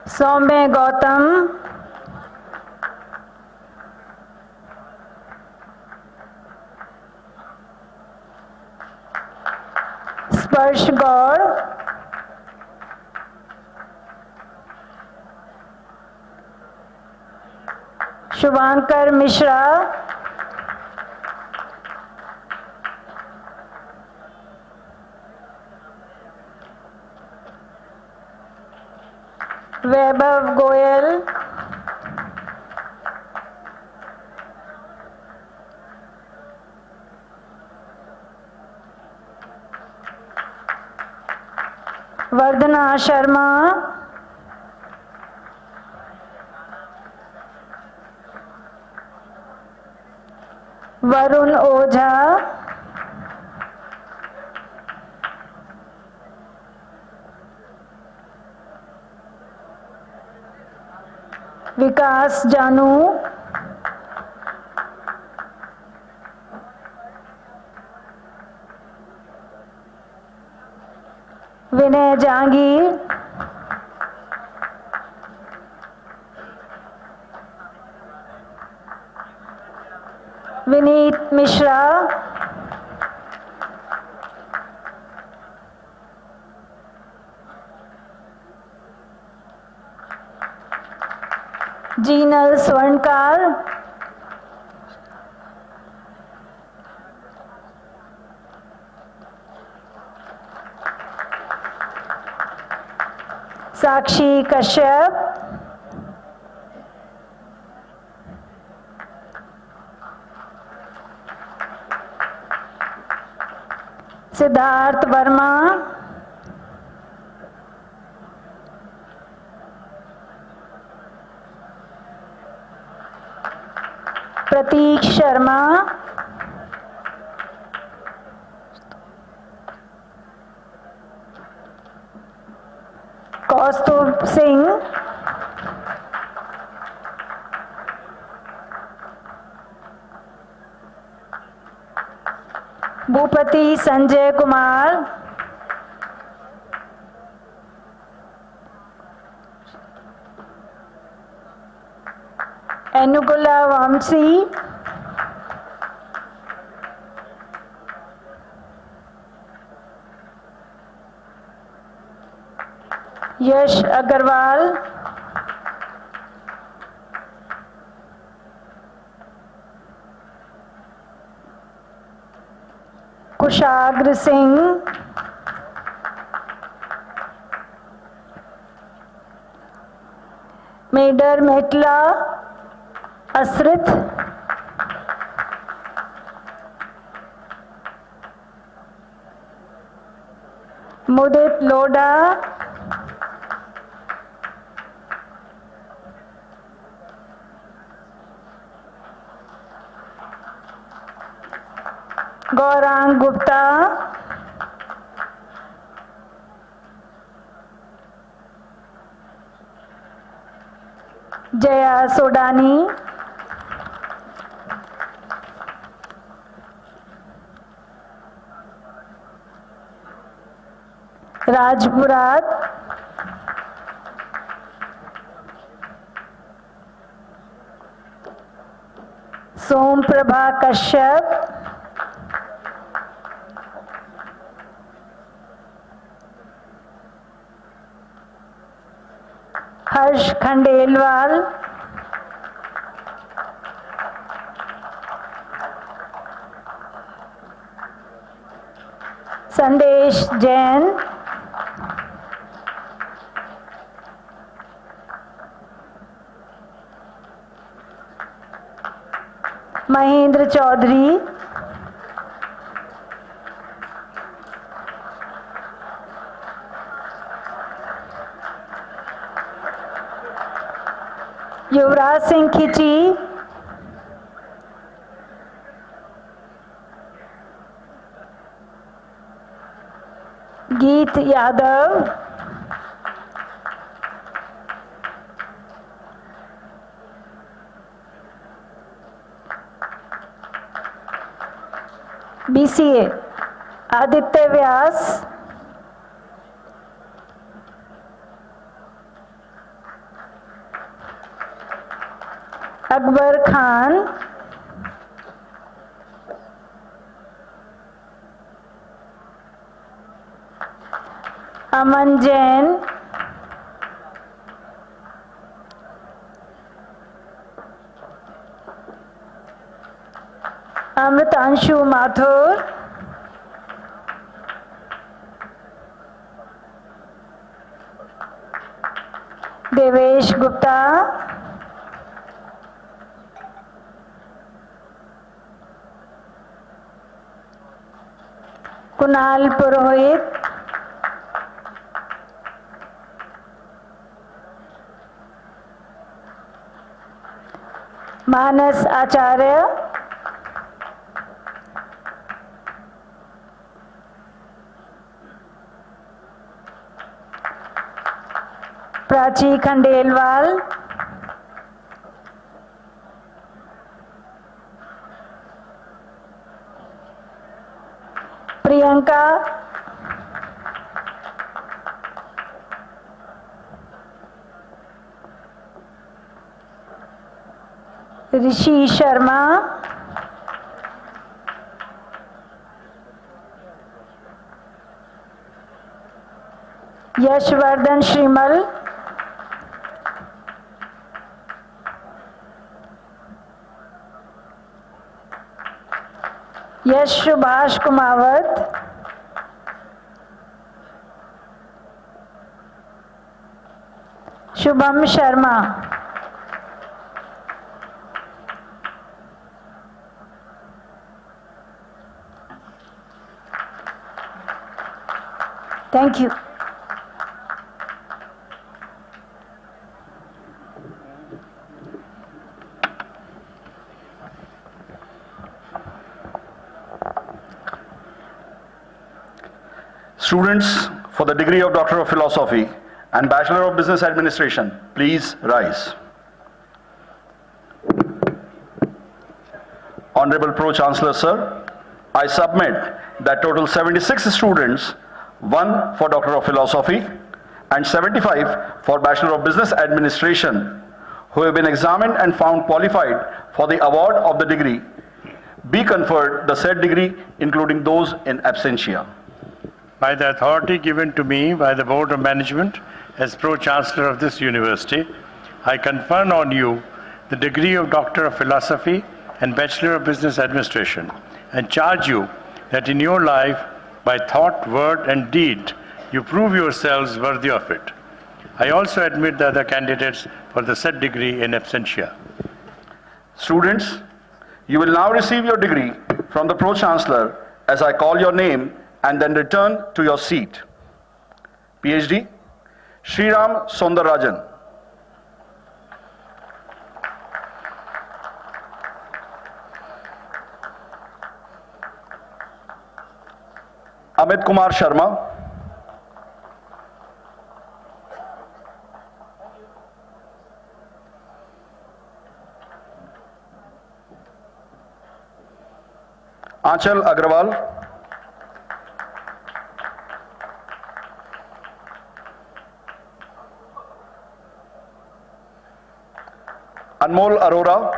Soumya Gautam, Sparsh Gaur, Shubhankar Mishra, Vaibhav Goyal, Vardhana Sharma, Varun Ojha, Vikas Janu, Vinay Jahangir, Vineet Mishra, Jinal Swarnkar, Sakshi Kashyap, Siddharth Verma, Prateek Sharma, Kaustubh Singh, Bhupati Sanjay Kumar, Anugula Vamsi, Yash Agarwal, Kushagra Singh, Medar Metla, Asrit, Mudit Loda, Gaurang Gupta, Jaya Sodani, Rajpurat, Som Prabha Kashyap, Harsh Khandelwal, Sandesh Jain, Mahendra Chaudhary, Yuvraj Singh Khichi, Geet Yadav, BCA, Aditya Vyas, Akbar Khan, Aman Jain, Amritanshu Mathur, Devesh Gupta, Kunal Purohit, Manas Acharya, Prachi Khandelwal, Priyanka, Rishi Sharma, Yashvardhan Shrimal, Yash Subhash Kumawat, Shubham Sharma. Thank you. Students for the degree of Doctor of Philosophy and Bachelor of Business Administration, please rise. Honorable Pro-Chancellor, sir, I submit that total 76 students, 1 for Doctor of Philosophy and 75 for Bachelor of Business Administration, who have been examined and found qualified for the award of the degree, be conferred the said degree, including those in absentia. By the authority given to me by the Board of Management as Pro-Chancellor of this university, I confer on you the degree of Doctor of Philosophy and Bachelor of Business Administration, and charge you that in your life, by thought, word, and deed, you prove yourselves worthy of it. I also admit the other candidates for the said degree in absentia. Students, you will now receive your degree from the Pro-Chancellor as I call your name and then return to your seat. PhD, Sriram Sondarajan. Amit Kumar Sharma. Aanchal Agrawal. Anmol Arora.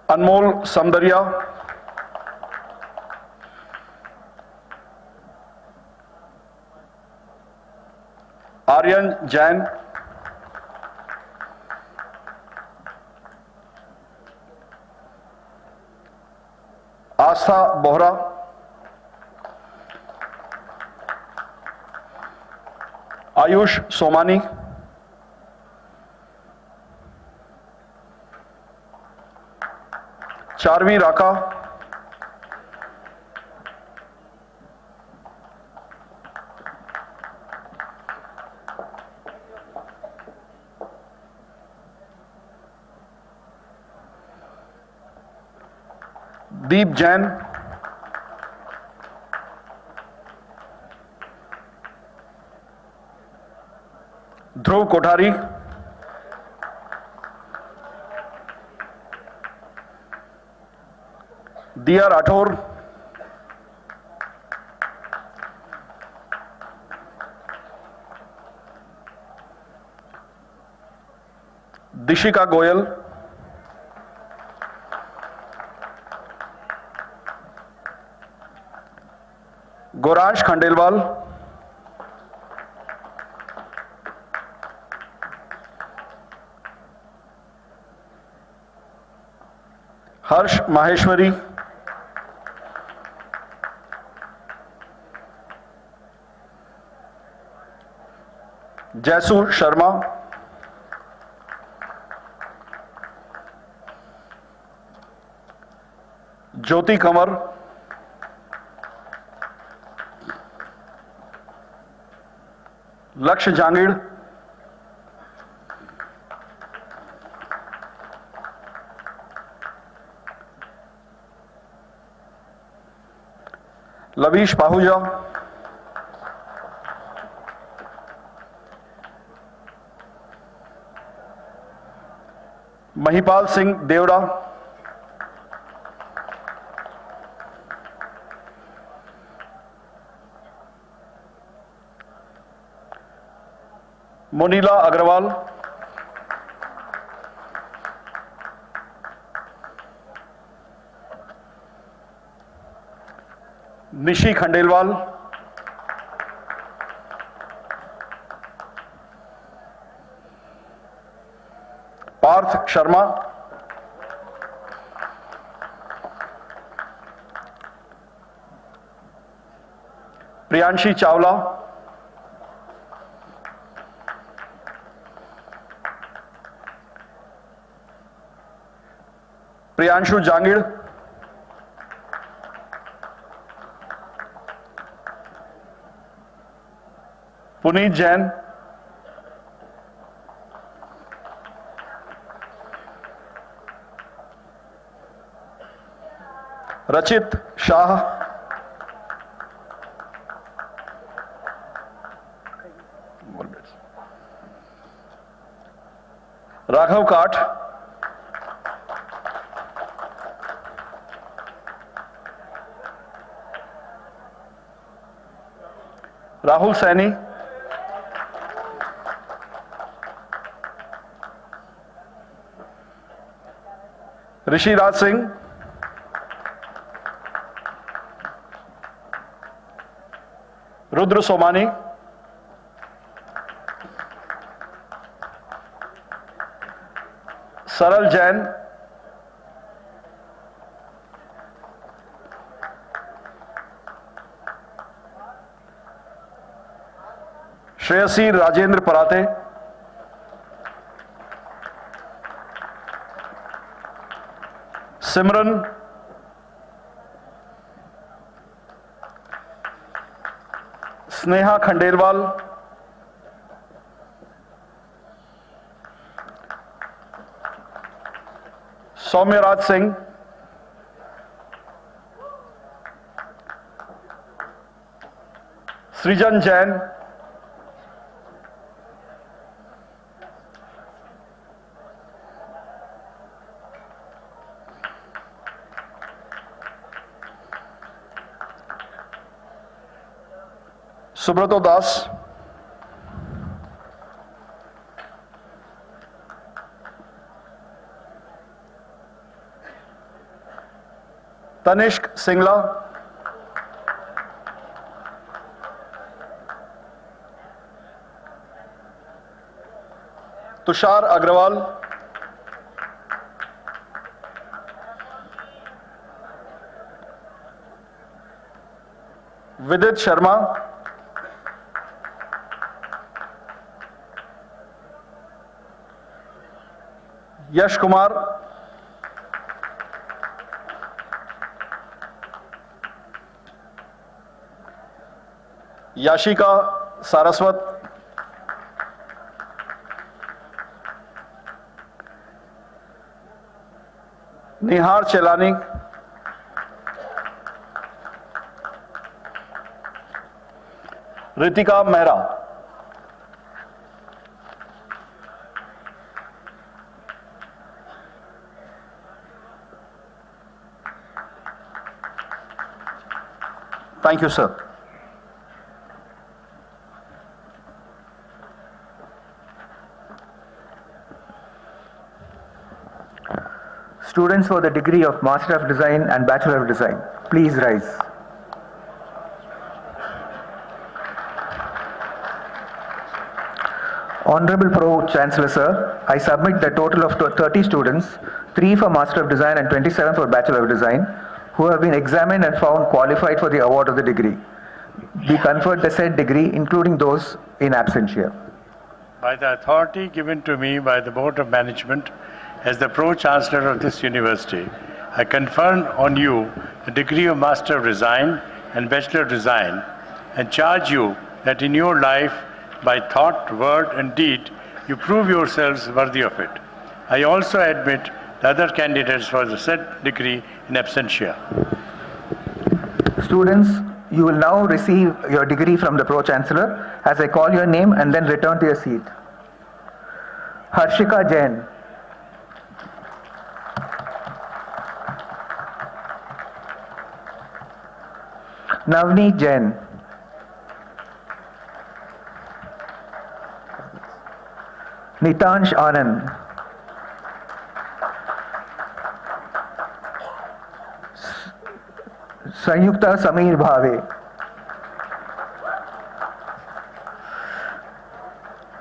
Anmol Samdaria. Aryan Jain, Astha Bohra, Ayush Somani, Charvi Raka, Deep Jain, Dhruv Kothari, Diya Rathore, Dishika Goyal, Goransh Khandelwal, Harsh Maheshwari, Jaisu Sharma, Jyoti Kamar, Laksh Jangid, Lavish Pahuja, Mahipal Singh Devda, Monila Agrawal, Nishi Khandelwal, Parth Sharma, Priyanshi Chawla, Priyanshu Jangid, Puneet Jain, Rachit Shah, Raghav Kath, Rahul Saini, Rishi Raj Singh, Rudra Somani, Saral Jain, Shreyasi Rajendra Parate, Simran, Sneha Khandelwal, Soumya Raj Singh, Srijan Jain, Subrato Das, Tanishk Singla, Tushar Agarwal, विदित शर्मा, यश कुमार, याशिका सारस्वत, निहार Chelani, Ritika Mehra. Thank you, sir. Students for the degree of Master of Design and Bachelor of Design, please rise. Honorable Pro-Chancellor Sir, I submit the total of 30 students, 3 for Master of Design and 27 for Bachelor of Design, who have been examined and found qualified for the award of the degree. Be conferred the said degree, including those in absentia. By the authority given to me by the Board of Management as the Pro-Chancellor of this university, I confer on you the degree of Master of Design and Bachelor of Design and charge you that in your life, by thought, word and deed, you prove yourselves worthy of it. I also admit the other candidates for the said degree in absentia. Students, you will now receive your degree from the Pro-Chancellor as I call your name and then return to your seat. Harshika Jain. Navneet Jain. Nitansh Anand. Sanyukta Sameer Bhave.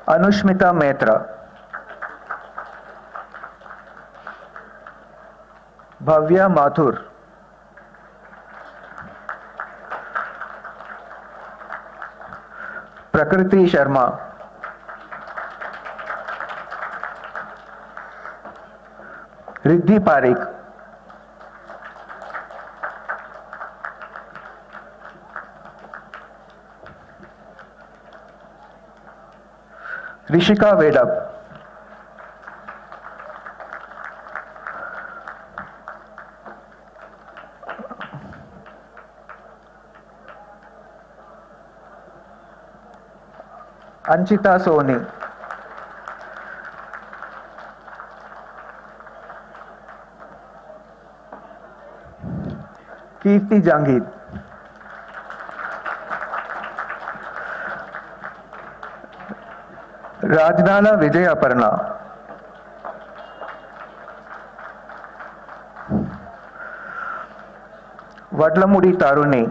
Anushmita Mehta. Bhavya Mathur. Prakriti Sharma. Riddhi Parekh. Rishika Vedab. Anchita Soni. Kirti Jangid. Rajnala Vijay Aparna. Vadlamudi Taruni.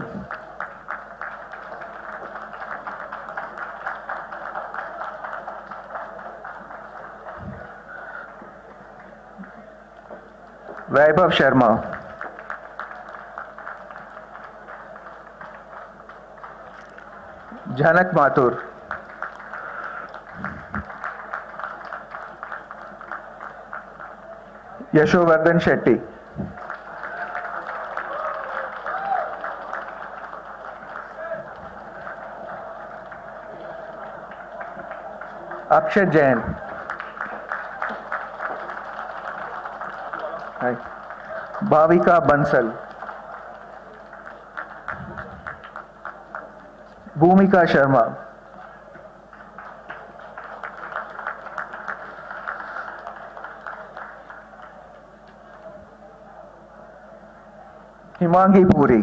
Vaibhav Sharma. Janak Mathur. Yashovardhan Shetty. Akshay Jain. Hi. Bhavika Bansal. Bhumika Sharma. Himangi Puri.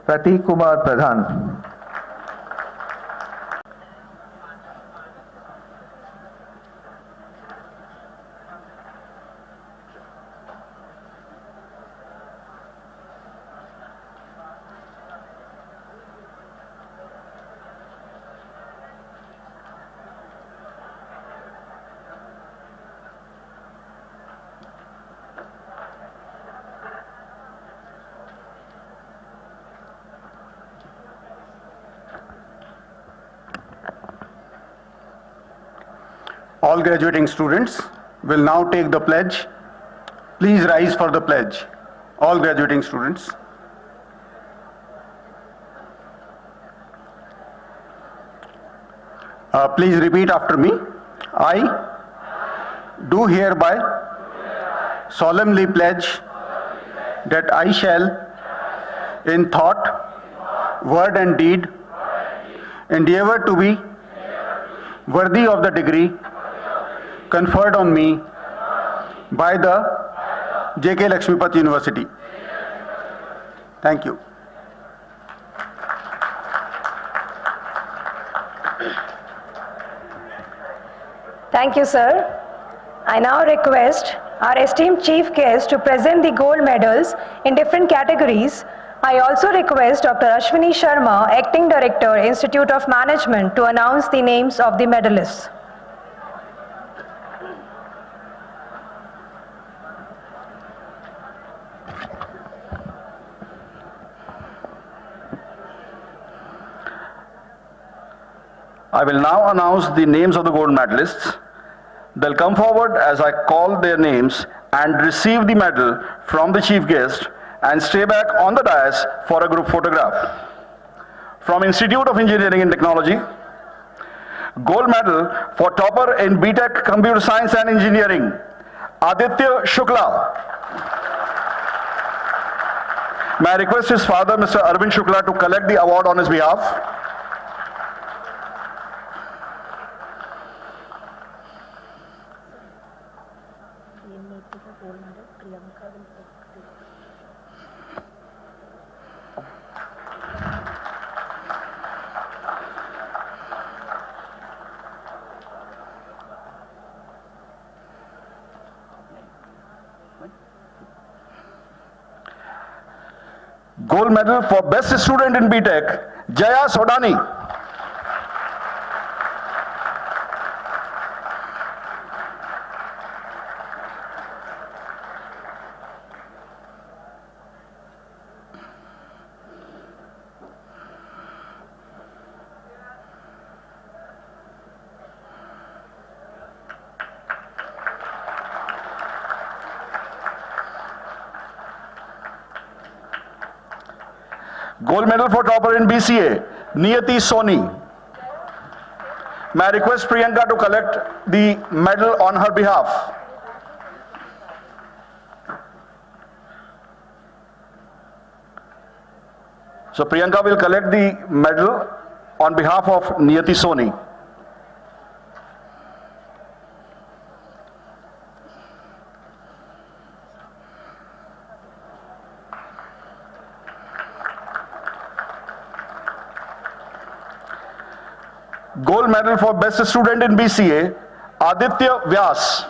Prateek Kumar Pradhan. All graduating students will now take the pledge. Please rise for the pledge. All graduating students. Please repeat after me. I do hereby solemnly pledge that I shall, in thought, word and deed, endeavor to be worthy of the degree conferred on me by the J.K. LAKSHMIPAT University. Thank you. Thank you, sir. I now request our esteemed chief guest to present the gold medals in different categories. I also request Dr. Ashwini Sharma, Acting Director, Institute of Management, to announce the names of the medalists. I will now announce the names of the gold medalists. They'll come forward as I call their names and receive the medal from the chief guest and stay back on the dais for a group photograph. From Institute of Engineering and Technology, gold medal for topper in BTech Computer Science and Engineering, Aditya Shukla. May I request his father, Mr. Arvind Shukla, to collect the award on his behalf. Gold medal for best student in BTech, Jaya Sodani. Gold medal for topper in BCA, Niyati Soni. May I request Priyanka to collect the medal on her behalf. So Priyanka will collect the medal on behalf of Niyati Soni. Gold medal for best student in BCA, Aditya Vyas.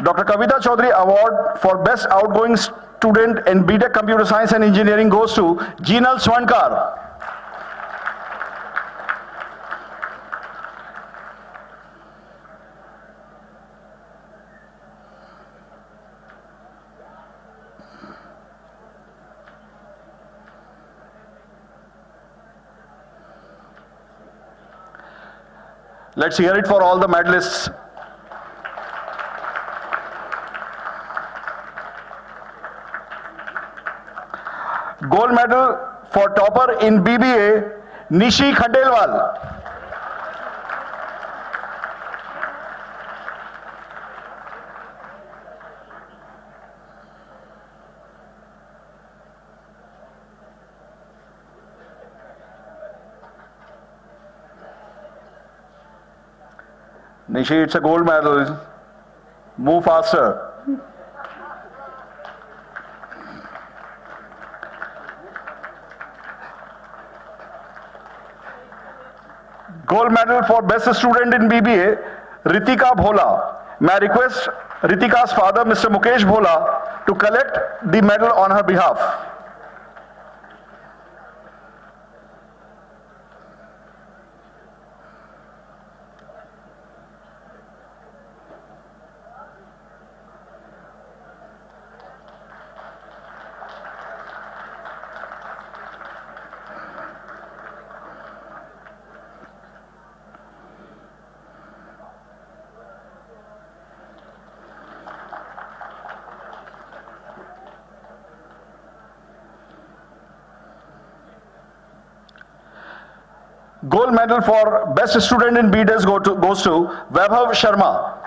Dr. Kavita Chaudhary Award for best outgoing student in BTech Computer Science and Engineering goes to Jinal Swankar. Let's hear it for all the medalists. Gold medal for topper in BBA, Nishi Khandelwal. Nishi, it's a gold medal. Move faster. Gold medal for best student in BBA, Ritika Bhola. May I request Ritika's father, Mr. Mukesh Bhola, to collect the medal on her behalf. Gold medal for best student in BDS goes to Vaibhav Sharma.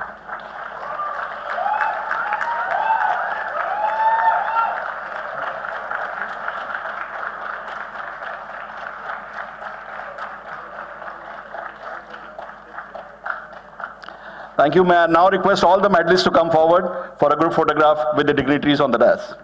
Thank you. May I now request all the medalists to come forward for a group photograph with the dignitaries on the dais.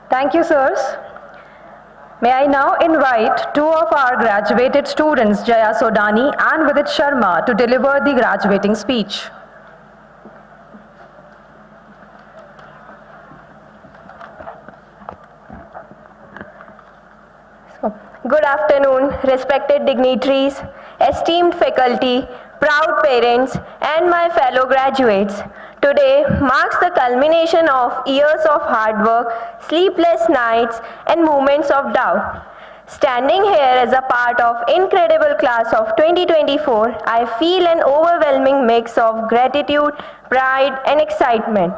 Thank you, sirs. May I now invite two of our graduated students, Jaya Sodani and Vidit Sharma, to deliver the graduating speech. Good afternoon, respected dignitaries, esteemed faculty, proud parents, and my fellow graduates. Today marks the culmination of years of hard work, sleepless nights, and moments of doubt. Standing here as a part of incredible class of 2024, I feel an overwhelming mix of gratitude, pride, and excitement.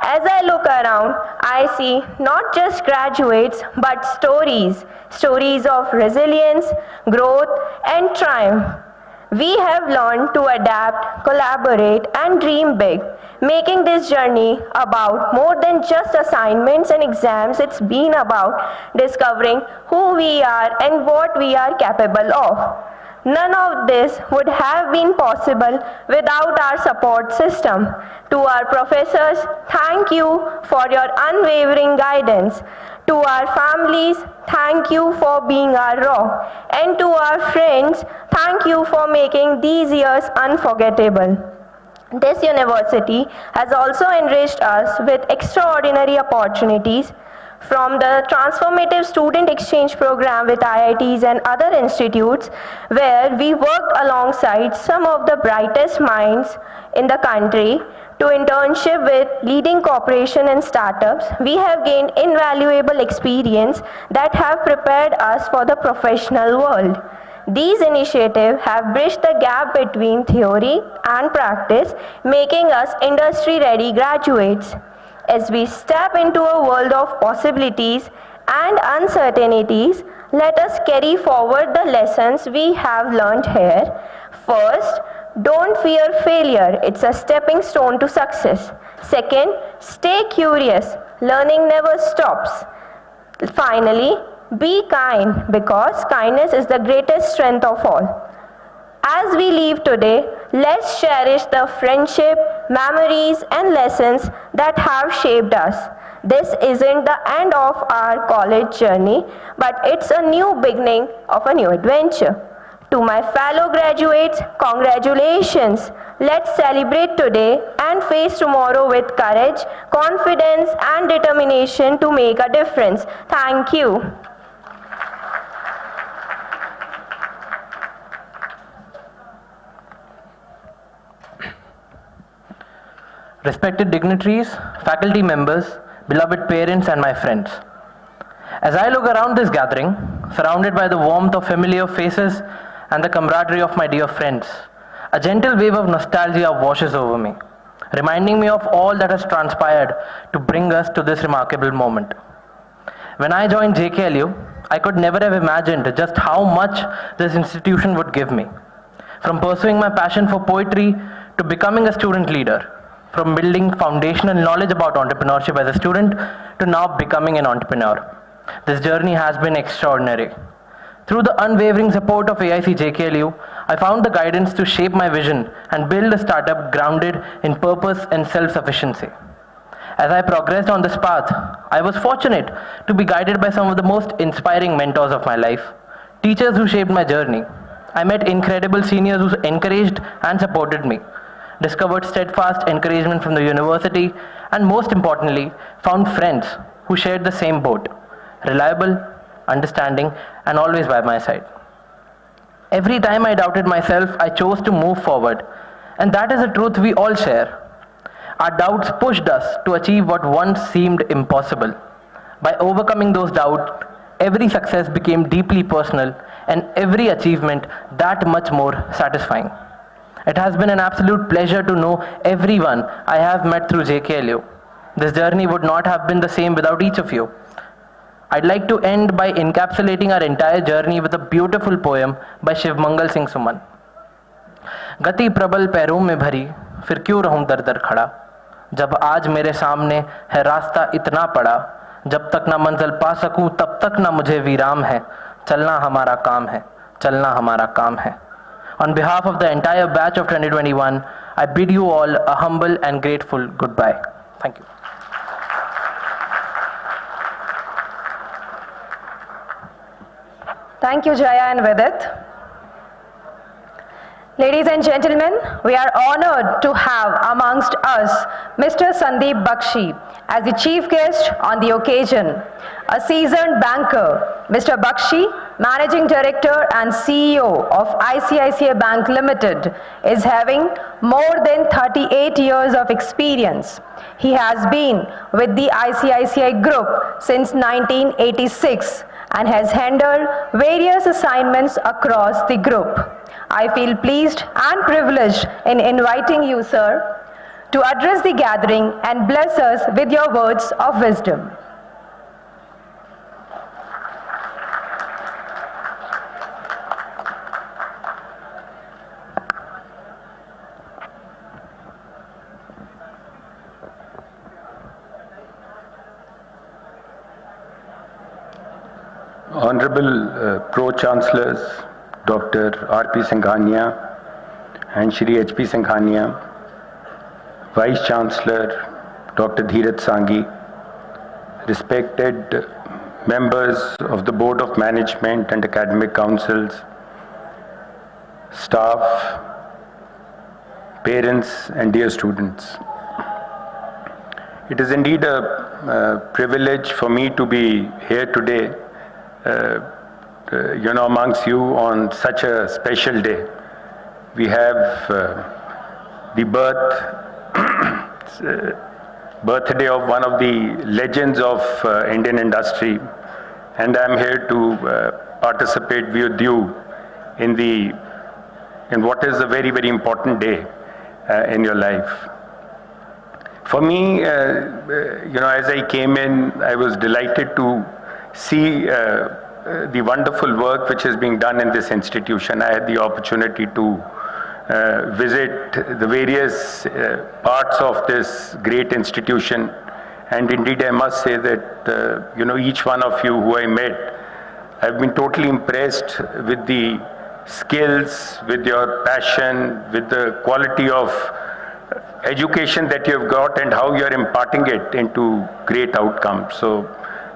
As I look around, I see not just graduates, but stories of resilience, growth, and triumph. We have learned to adapt, collaborate, and dream big, making this journey about more than just assignments and exams. It's been about discovering who we are and what we are capable of. None of this would have been possible without our support system. To our professors, thank you for your unwavering guidance. To our families, thank you for being our rock. And to our friends, thank you for making these years unforgettable. This university has also enriched us with extraordinary opportunities, from the transformative student exchange program with IITs and other institutes, where we worked alongside some of the brightest minds in the country, to internship with leading corporations and startups. We have gained invaluable experience that have prepared us for the professional world. These initiatives have bridged the gap between theory and practice, making us industry-ready graduates. As we step into a world of possibilities and uncertainties, let us carry forward the lessons we have learned here. First, don't fear failure. It's a stepping stone to success. Second, stay curious. Learning never stops. Finally, be kind, because kindness is the greatest strength of all. As we leave today, let's cherish the friendship, memories, and lessons that have shaped us. This isn't the end of our college journey, but it's a new beginning of a new adventure. To my fellow graduates, congratulations. Let's celebrate today and face tomorrow with courage, confidence, and determination to make a difference. Thank you. Respected dignitaries, faculty members, beloved parents, and my friends. As I look around this gathering, surrounded by the warmth of familiar faces and the camaraderie of my dear friends, a gentle wave of nostalgia washes over me, reminding me of all that has transpired to bring us to this remarkable moment. When I joined JKLU, I could never have imagined just how much this institution would give me. From pursuing my passion for poetry to becoming a student leader, from building foundational knowledge about entrepreneurship as a student to now becoming an entrepreneur. This journey has been extraordinary. Through the unwavering support of AIC JKLU, I found the guidance to shape my vision and build a startup grounded in purpose and self-sufficiency. As I progressed on this path, I was fortunate to be guided by some of the most inspiring mentors of my life, teachers who shaped my journey. I met incredible seniors who encouraged and supported me, discovered steadfast encouragement from the university, and most importantly, found friends who shared the same boat, reliable, understanding, and always by my side. Every time I doubted myself, I chose to move forward. And that is a truth we all share. Our doubts pushed us to achieve what once seemed impossible. By overcoming those doubts, every success became deeply personal and every achievement that much more satisfying. It has been an absolute pleasure to know everyone I have met through JKLU. This journey would not have been the same without each of you. I'd like to end by encapsulating our entire journey with a beautiful poem by Shiv Mangal Singh Suman. गति प्रबल पैरों में भरी, फिर क्यों रहूं दर दर खड़ा, जब आज मेरे सामने है रास्ता इतना पड़ा, जब तक ना मंजिल पा सकूं तब तक ना मुझे विराम है, चलना हमारा काम है, चलना हमारा काम है. On behalf of the entire batch of 2021, I bid you all a humble and grateful goodbye. Thank you. Thank you, Jaya and Vidit. Ladies and gentlemen, we are honored to have amongst us Mr. Sandeep Bakshi as the chief guest on the occasion. A seasoned banker, Mr. Bakshi, Managing Director and CEO of ICICI Bank Limited, is having more than 38 years of experience. He has been with the ICICI Group since 1986 and has handled various assignments across the group. I feel pleased and privileged in inviting you, sir, to address the gathering and bless us with your words of wisdom. Honorable Pro-Chancellors, Dr. R.P. Singhania and Shri H.P. Singhania, Vice Chancellor, Dr. Dhirat Sanghi, respected members of the Board of Management and Academic Councils, staff, parents and dear students. It is indeed a privilege for me to be here today amongst you on such a special day. We have the birthday of one of the legends of Indian industry, and I'm here to participate with you in what is a very, very important day in your life. For me, as I came in, I was delighted to see the wonderful work which is being done in this institution. I had the opportunity to visit the various parts of this great institution, and indeed I must say that each one of you who I met, I've been totally impressed with the skills, with your passion, with the quality of education that you have got and how you are imparting it into great outcomes. So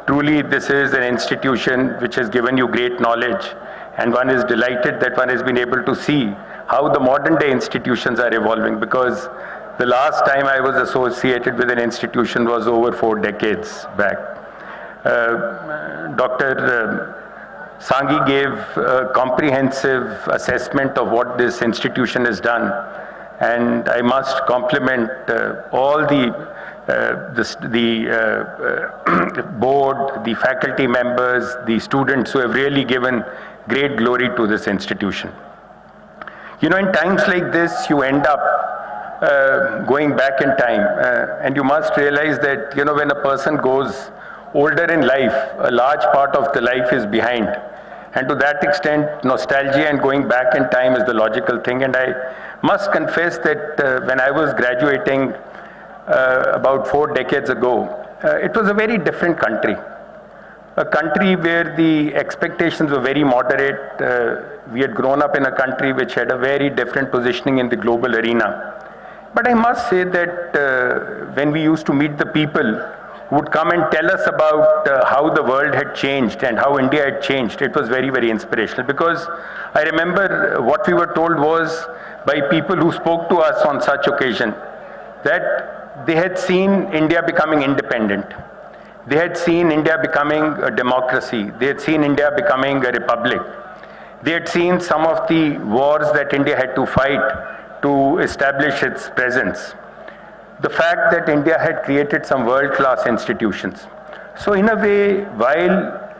truly, this is an institution which has given you great knowledge, and one is delighted that one has been able to see how the modern day institutions are evolving, because the last time I was associated with an institution was over 4 decades back. Dr. Sanghi gave a comprehensive assessment of what this institution has done, and I must compliment all the board, the faculty members, the students who have really given great glory to this institution. In times like this, you end up going back in time, and you must realize that, when a person goes older in life, a large part of the life is behind. And to that extent, nostalgia and going back in time is the logical thing. And I must confess that when I was graduating about 4 decades ago, it was a very different country. A country where the expectations were very moderate. We had grown up in a country which had a very different positioning in the global arena. But I must say that when we used to meet the people who would come and tell us about how the world had changed and how India had changed, it was very, very inspirational. Because I remember what we were told was by people who spoke to us on such occasion, that they had seen India becoming independent. They had seen India becoming a democracy. They had seen India becoming a republic. They had seen some of the wars that India had to fight to establish its presence. The fact that India had created some world-class institutions. So in a way, while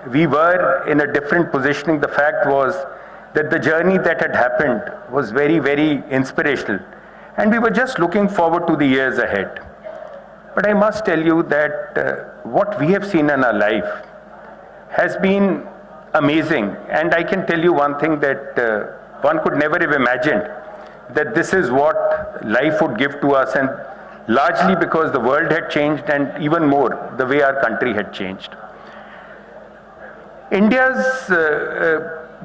we were in a different positioning, the fact was that the journey that had happened was very, very inspirational. And we were just looking forward to the years ahead. But I must tell you that what we have seen in our life has been amazing. And I can tell you one thing that one could never have imagined, that this is what life would give to us, and largely because the world had changed, and even more, the way our country had changed. India's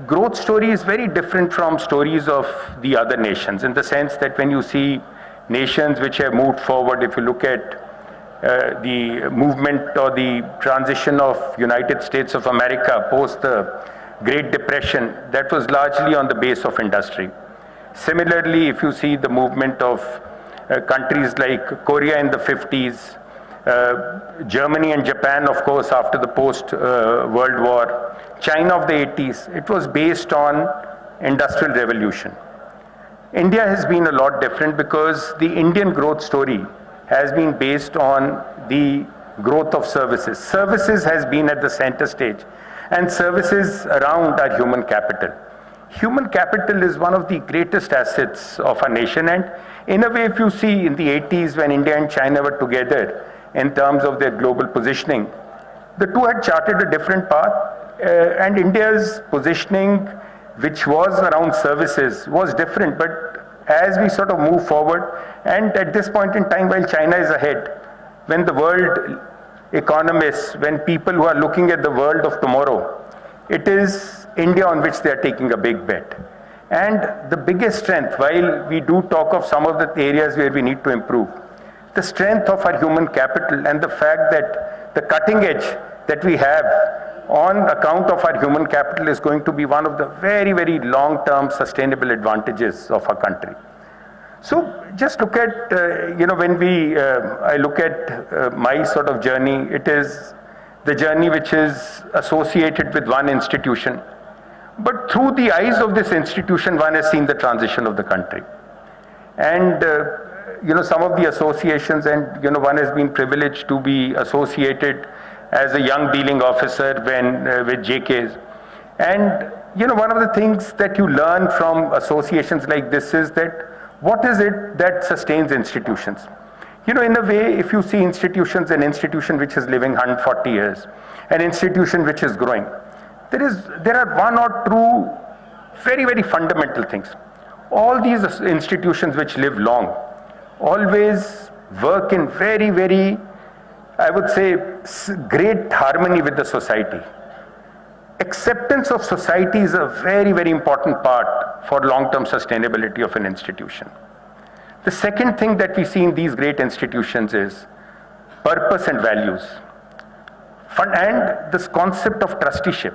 growth story is very different from stories of the other nations, in the sense that when you see nations which have moved forward, if you look at the movement or the transition of United States of America post the Great Depression, that was largely on the base of industry. Similarly, if you see the movement of countries like Korea in the 50s, Germany and Japan, of course, after the post-World War, China of the 80s, it was based on industrial revolution. India has been a lot different because the Indian growth story has been based on the growth of services. Services has been at the center stage, and services around our human capital. Human capital is one of the greatest assets of our nation, and in a way, if you see in the 80s when India and China were together in terms of their global positioning, the two had charted a different path, and India's positioning, which was around services, was different. But as we sort of move forward, and at this point in time, while China is ahead, when the world economists, when people who are looking at the world of tomorrow, it is India on which they are taking a big bet. And the biggest strength, while we do talk of some of the areas where we need to improve, the strength of our human capital and the fact that the cutting edge that we have on account of our human capital is going to be one of the very, very long-term sustainable advantages of our country. So just look at, when I look at my sort of journey, it is the journey which is associated with one institution. But through the eyes of this institution, one has seen the transition of the country. And, some of the associations, and, one has been privileged to be associated as a young dealing officer with JKs. And, one of the things that you learn from associations like this is that what is it that sustains institutions? In a way, if you see institutions, an institution which is living 140 years, an institution which is growing, there are one or two very, very fundamental things. All these institutions which live long always work in very, very, I would say, great harmony with the society. Acceptance of society is a very, very important part for long-term sustainability of an institution. The second thing that we see in these great institutions is purpose and values. And this concept of trusteeship,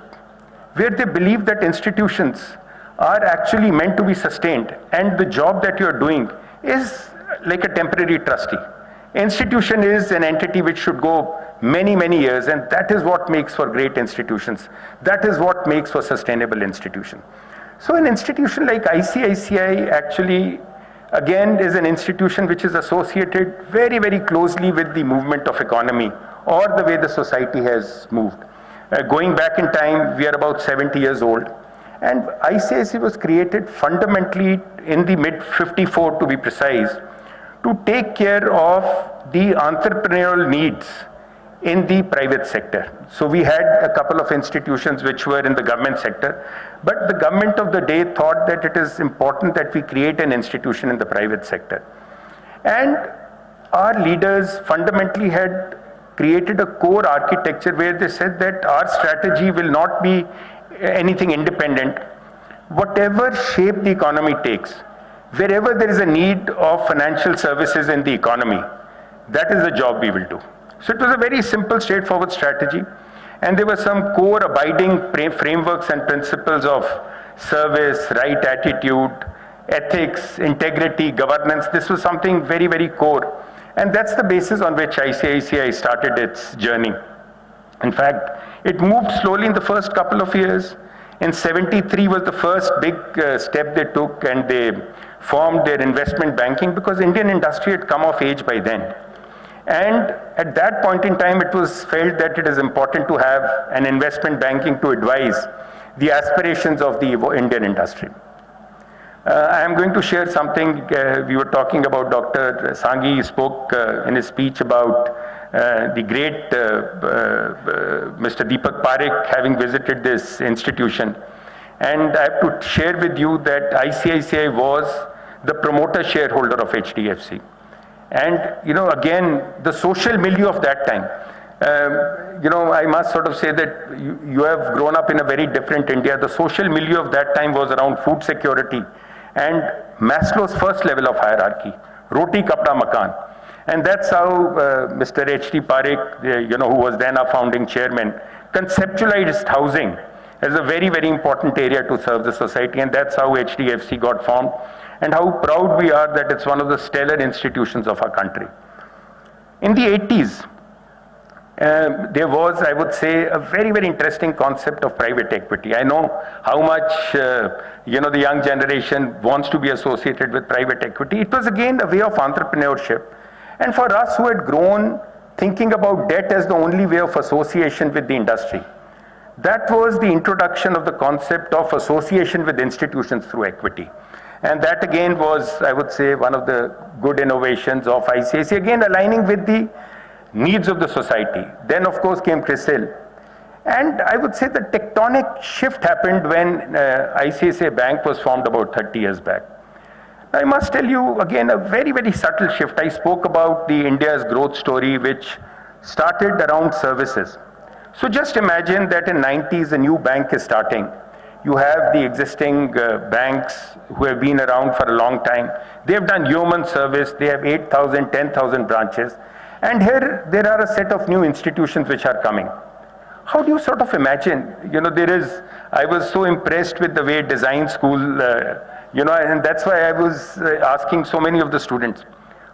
where they believe that institutions are actually meant to be sustained, and the job that you're doing is like a temporary trustee. Institution is an entity which should go many, many years, and that is what makes for great institutions. That is what makes for sustainable institution. So an institution like ICICI actually, again, is an institution which is associated very, very closely with the movement of economy or the way the society has moved. Going back in time, we are about 70 years old. And ICICI was created fundamentally in the mid-54, to be precise, to take care of the entrepreneurial needs in the private sector. So we had a couple of institutions which were in the government sector, but the government of the day thought that it is important that we create an institution in the private sector. And our leaders fundamentally had created a core architecture where they said that our strategy will not be anything independent. Whatever shape the economy takes, wherever there is a need of financial services in the economy, that is the job we will do. So it was a very simple, straightforward strategy. And there were some core abiding frameworks and principles of service, right attitude, ethics, integrity, governance. This was something very, very core. And that's the basis on which ICICI started its journey. In fact, it moved slowly in the first couple of years. In 73 was the first big step they took, and they formed their investment banking because Indian industry had come of age by then. And at that point in time, it was felt that it is important to have an investment banking to advise the aspirations of the Indian industry. I am going to share something. We were talking about Dr. Sanghi spoke in his speech about the great Mr. Deepak Parekh having visited this institution. And I have to share with you that ICICI was the promoter shareholder of HDFC. And, again, the social milieu of that time, I must sort of say that you have grown up in a very different India. The social milieu of that time was around food security and Maslow's first level of hierarchy, roti, kapda, makan. And that's how Mr. H.D. Parekh, who was then our founding chairman, conceptualized housing as a very, very important area to serve the society. And that's how HDFC got formed, and how proud we are that it's one of the stellar institutions of our country. In the 80s, there was, I would say, a very, very interesting concept of private equity. I know how much, the young generation wants to be associated with private equity. It was again a way of entrepreneurship. And for us who had grown thinking about debt as the only way of association with the industry, that was the introduction of the concept of association with institutions through equity. And that again was, I would say, one of the good innovations of ICICI, again aligning with the needs of the society. Then of course came CRISIL. And I would say the tectonic shift happened when ICICI Bank was formed about 30 years back. I must tell you again a very, very subtle shift. I spoke about the India's growth story, which started around services. So just imagine that in 90s a new bank is starting. You have the existing banks who have been around for a long time. They have done human service. They have 8,000, 10,000 branches. And here there are a set of new institutions which are coming. How do you sort of imagine? I was so impressed with the way design school, and that's why I was asking so many of the students,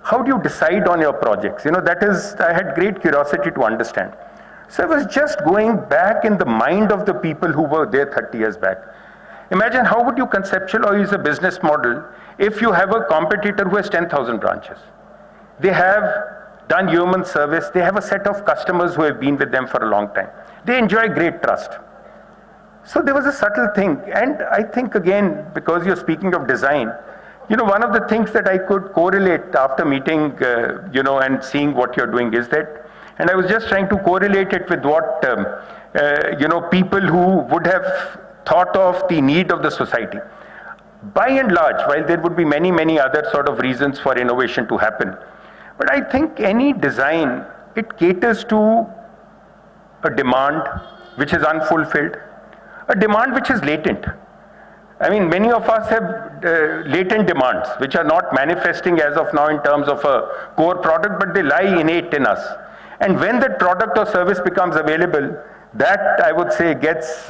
how do you decide on your projects? I had great curiosity to understand. So I was just going back in the mind of the people who were there 30 years back. Imagine how would you conceptualize a business model if you have a competitor who has 10,000 branches. They have done human service. They have a set of customers who have been with them for a long time. They enjoy great trust. So there was a subtle thing. And I think again, because you're speaking of design, one of the things that I could correlate after meeting, and seeing what you're doing is that, and I was just trying to correlate it with what, people who would have thought of the need of the society. By and large, while there would be many, many other sort of reasons for innovation to happen, but I think any design, it caters to a demand which is unfulfilled, a demand which is latent. I mean, many of us have latent demands which are not manifesting as of now in terms of a core product, but they lie innate in us. And when that product or service becomes available, that I would say gets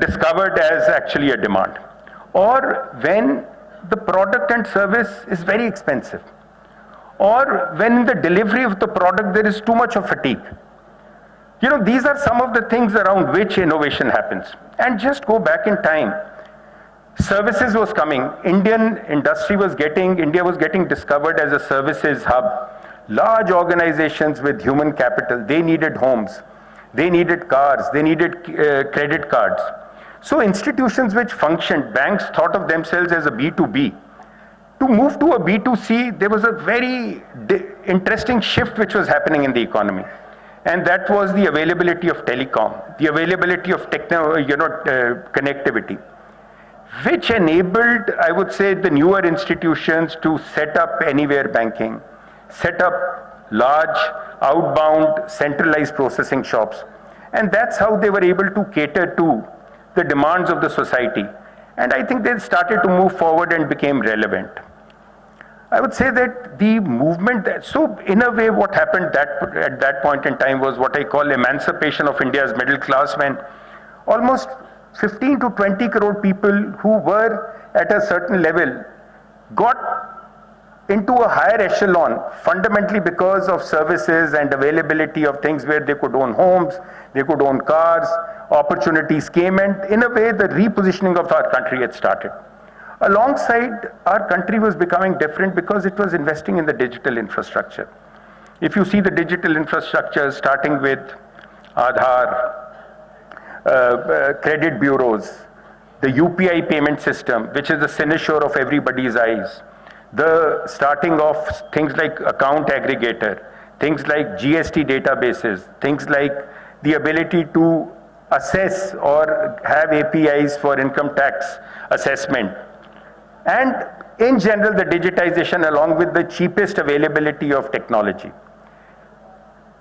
discovered as actually a demand. Or when the product and service is very expensive. Or when in the delivery of the product there is too much of fatigue. These are some of the things around which innovation happens. And just go back in time. Services was coming. India was getting discovered as a services hub. Large organizations with human capital, they needed homes. They needed cars. They needed credit cards. So institutions which functioned, banks thought of themselves as a B2B. To move to a B2C, there was a very interesting shift which was happening in the economy. And that was the availability of telecom, the availability of connectivity, which enabled, I would say, the newer institutions to set up anywhere banking, set up large outbound centralized processing shops. And that's how they were able to cater to the demands of the society. And I think they started to move forward and became relevant. I would say that the movement, so in a way what happened at that point in time was what I call emancipation of India's middle class, when almost 15 to 20 crore people who were at a certain level got into a higher echelon, fundamentally because of services and availability of things where they could own homes, they could own cars, opportunities came, and in a way the repositioning of our country had started. Alongside, our country was becoming different because it was investing in the digital infrastructure. If you see the digital infrastructure starting with Aadhaar, credit bureaus, the UPI payment system, which is the cynosure of everybody's eyes, the starting of things like account aggregator, things like GST databases, things like the ability to assess or have APIs for income tax assessment, and in general the digitization along with the cheapest availability of technology.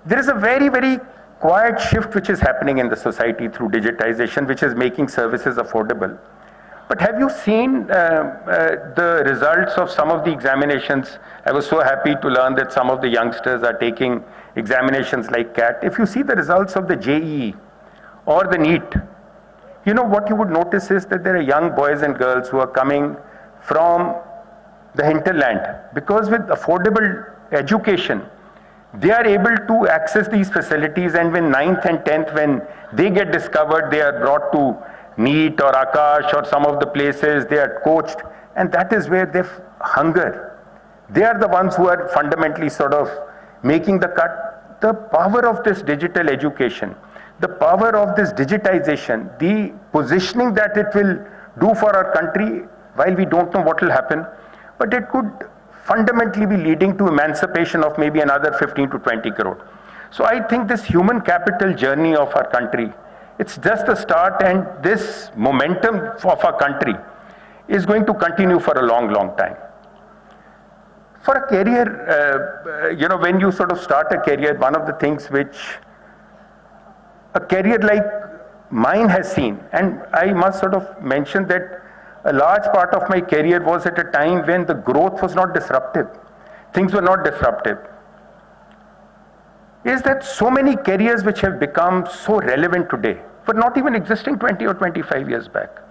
There is a very, very quiet shift which is happening in the society through digitization, which is making services affordable. But have you seen the results of some of the examinations? I was so happy to learn that some of the youngsters are taking examinations like CAT. If you see the results of the JEE or the NEET, you know what you would notice is that there are young boys and girls who are coming from the hinterland, because with affordable education, they are able to access these facilities, and when 9th and 10th, when they get discovered, they are brought to NEET or Akash or some of the places, they are coached, and that is where they hunger. They are the ones who are fundamentally sort of making the cut. The power of this digital education, the power of this digitization, the positioning that it will do for our country, while we don't know what will happen, but it could fundamentally be leading to emancipation of maybe another 15 to 20 crore. So I think this human capital journey of our country, it's just the start, and this momentum of our country is going to continue for a long, long time. For a career, when you sort of start a career, one of the things which a career like mine has seen, and I must sort of mention that a large part of my career was at a time when the growth was not disruptive. Things were not disruptive. Is that so many careers which have become so relevant today were not even existing 20 or 25 years back.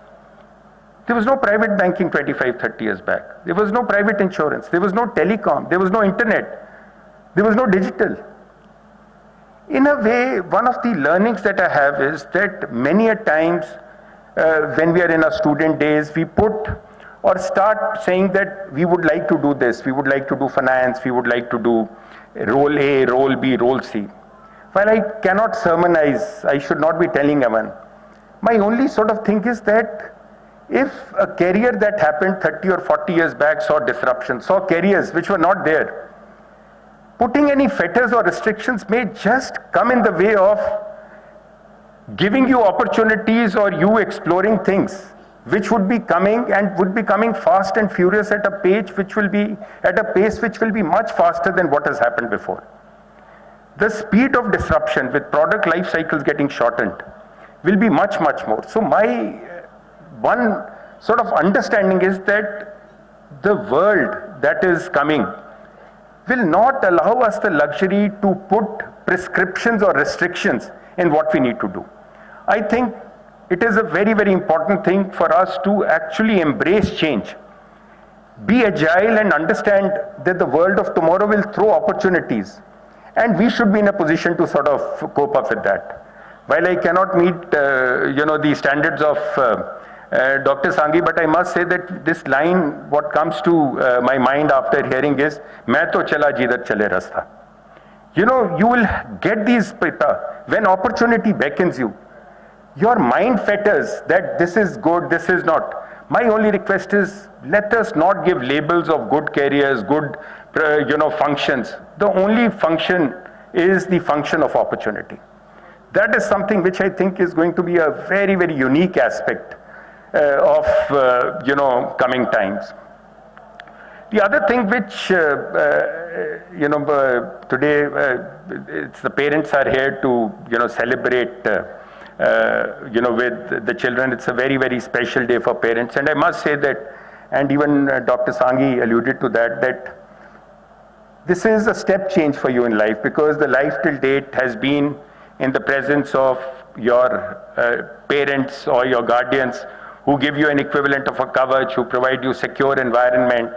There was no private banking 25, 30 years back. There was no private insurance. There was no telecom. There was no internet. There was no digital. In a way, one of the learnings that I have is that many a times when we are in our student days, we put or start saying that we would like to do this, we would like to do finance, we would like to do role A, role B, role C. While I cannot sermonize, I should not be telling anyone. My only sort of thing is that if a career that happened 30 or 40 years back saw disruption, saw careers which were not there, putting any fetters or restrictions may just come in the way of giving you opportunities or you exploring things which would be coming and would be coming fast and furious at a pace which will be much faster than what has happened before. The speed of disruption with product life cycles getting shortened will be much, much more. So my one sort of understanding is that the world that is coming will not allow us the luxury to put prescriptions or restrictions in what we need to do. I think it is a very, very important thing for us to actually embrace change. Be agile and understand that the world of tomorrow will throw opportunities, and we should be in a position to sort of cope up with that. While I cannot meet the standards of Dr. Sanghi, but I must say that this line, what comes to my mind after hearing is, "Main to chala jidhar chale rasta." You know, you will get these when opportunity beckons you. Your mind fetters that this is good, this is not. My only request is, let us not give labels of good careers, good functions. The only function is the function of opportunity. That is something which I think is going to be a very, very unique aspect of coming times. The other thing which today it's the parents are here to celebrate with the children. It's a very, very special day for parents, and I must say that, and even Dr. Sanghi alluded to that this is a step change for you in life, because the life till date has been in the presence of your parents or your guardians who give you an equivalent of a kavach, who provide you secure environment,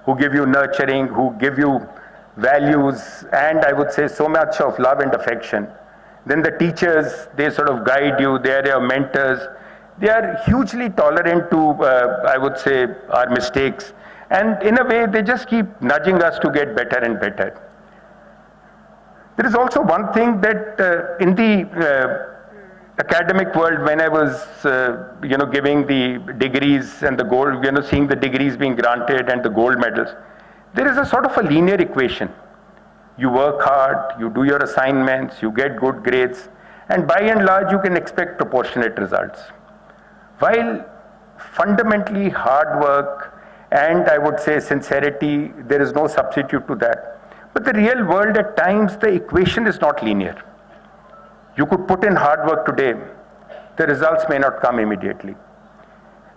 who give you nurturing, who give you values, and I would say so much of love and affection. Then the teachers, they sort of guide you, they are your mentors. They are hugely tolerant to, I would say, our mistakes. And in a way, they just keep nudging us to get better and better. There is also one thing that in the academic world, when I was, giving the degrees and the gold, seeing the degrees being granted and the gold medals, there is a sort of a linear equation. You work hard, you do your assignments, you get good grades, and by and large, you can expect proportionate results. While fundamentally hard work and I would say sincerity, there is no substitute to that. But the real world, at times, the equation is not linear. You could put in hard work today, the results may not come immediately.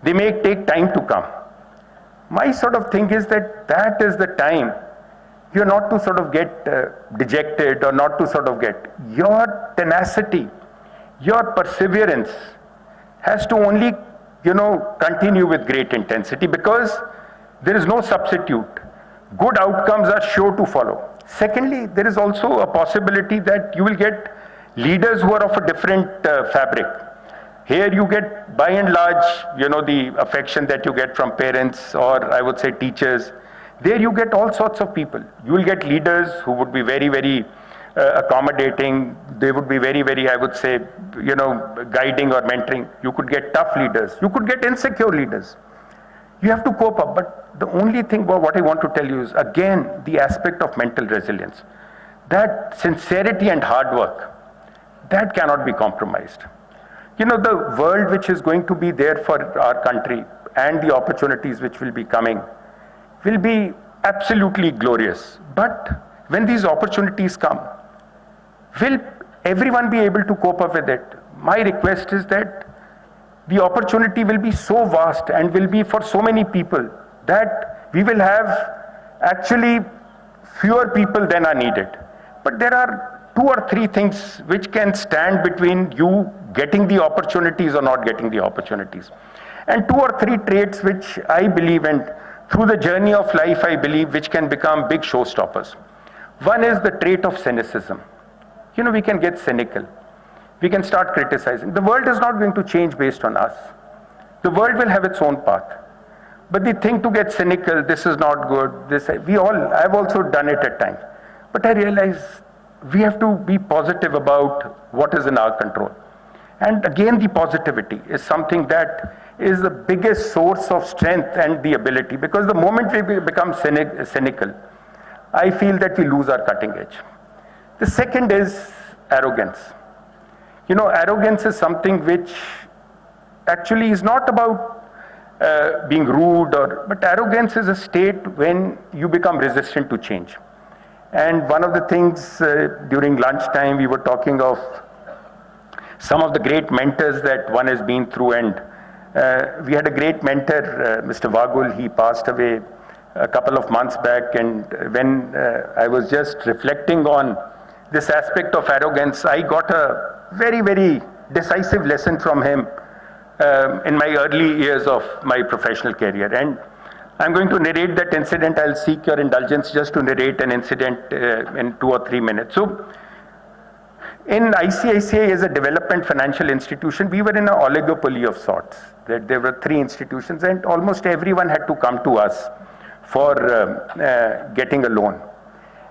They may take time to come. My sort of thing is that that is the time you're not to sort of get dejected or not to sort of get. Your tenacity, your perseverance has to only, continue with great intensity, because there is no substitute. Good outcomes are sure to follow. Secondly, there is also a possibility that you will get leaders who are of a different fabric. Here you get, by and large, the affection that you get from parents or I would say teachers. There you get all sorts of people. You will get leaders who would be very, very accommodating. They would be very, very, I would say, guiding or mentoring. You could get tough leaders. You could get insecure leaders. You have to cope up. But the only thing what I want to tell you is, again, the aspect of mental resilience. That sincerity and hard work, that cannot be compromised. The world which is going to be there for our country and the opportunities which will be coming will be absolutely glorious. But when these opportunities come, will everyone be able to cope up with it? My request is that the opportunity will be so vast and will be for so many people that we will have actually fewer people than are needed. But there are 2 or 3 things which can stand between you getting the opportunities or not getting the opportunities. And 2 or 3 traits which I believe, and through the journey of life I believe, which can become big showstoppers. One is the trait of cynicism. We can get cynical. We can start criticizing. The world is not going to change based on us. The world will have its own path. But the thing to get cynical, this is not good, I've also done it at times. But I realize we have to be positive about what is in our control. And again, the positivity is something that is the biggest source of strength and the ability, because the moment we become cynical, I feel that we lose our cutting edge. The second is arrogance. Arrogance is something which actually is not about being rude, but arrogance is a state when you become resistant to change. And one of the things during lunchtime, we were talking of some of the great mentors that one has been through, and we had a great mentor, Mr. Vagul. He passed away a couple of months back, and when I was just reflecting on this aspect of arrogance, I got a very, very decisive lesson from him in my early years of my professional career. And I'm going to narrate that incident. I'll seek your indulgence just to narrate an incident in 2 or 3 minutes. So, in ICICI as a development financial institution, we were in an oligopoly of sorts. That there were 3 institutions, and almost everyone had to come to us for getting a loan.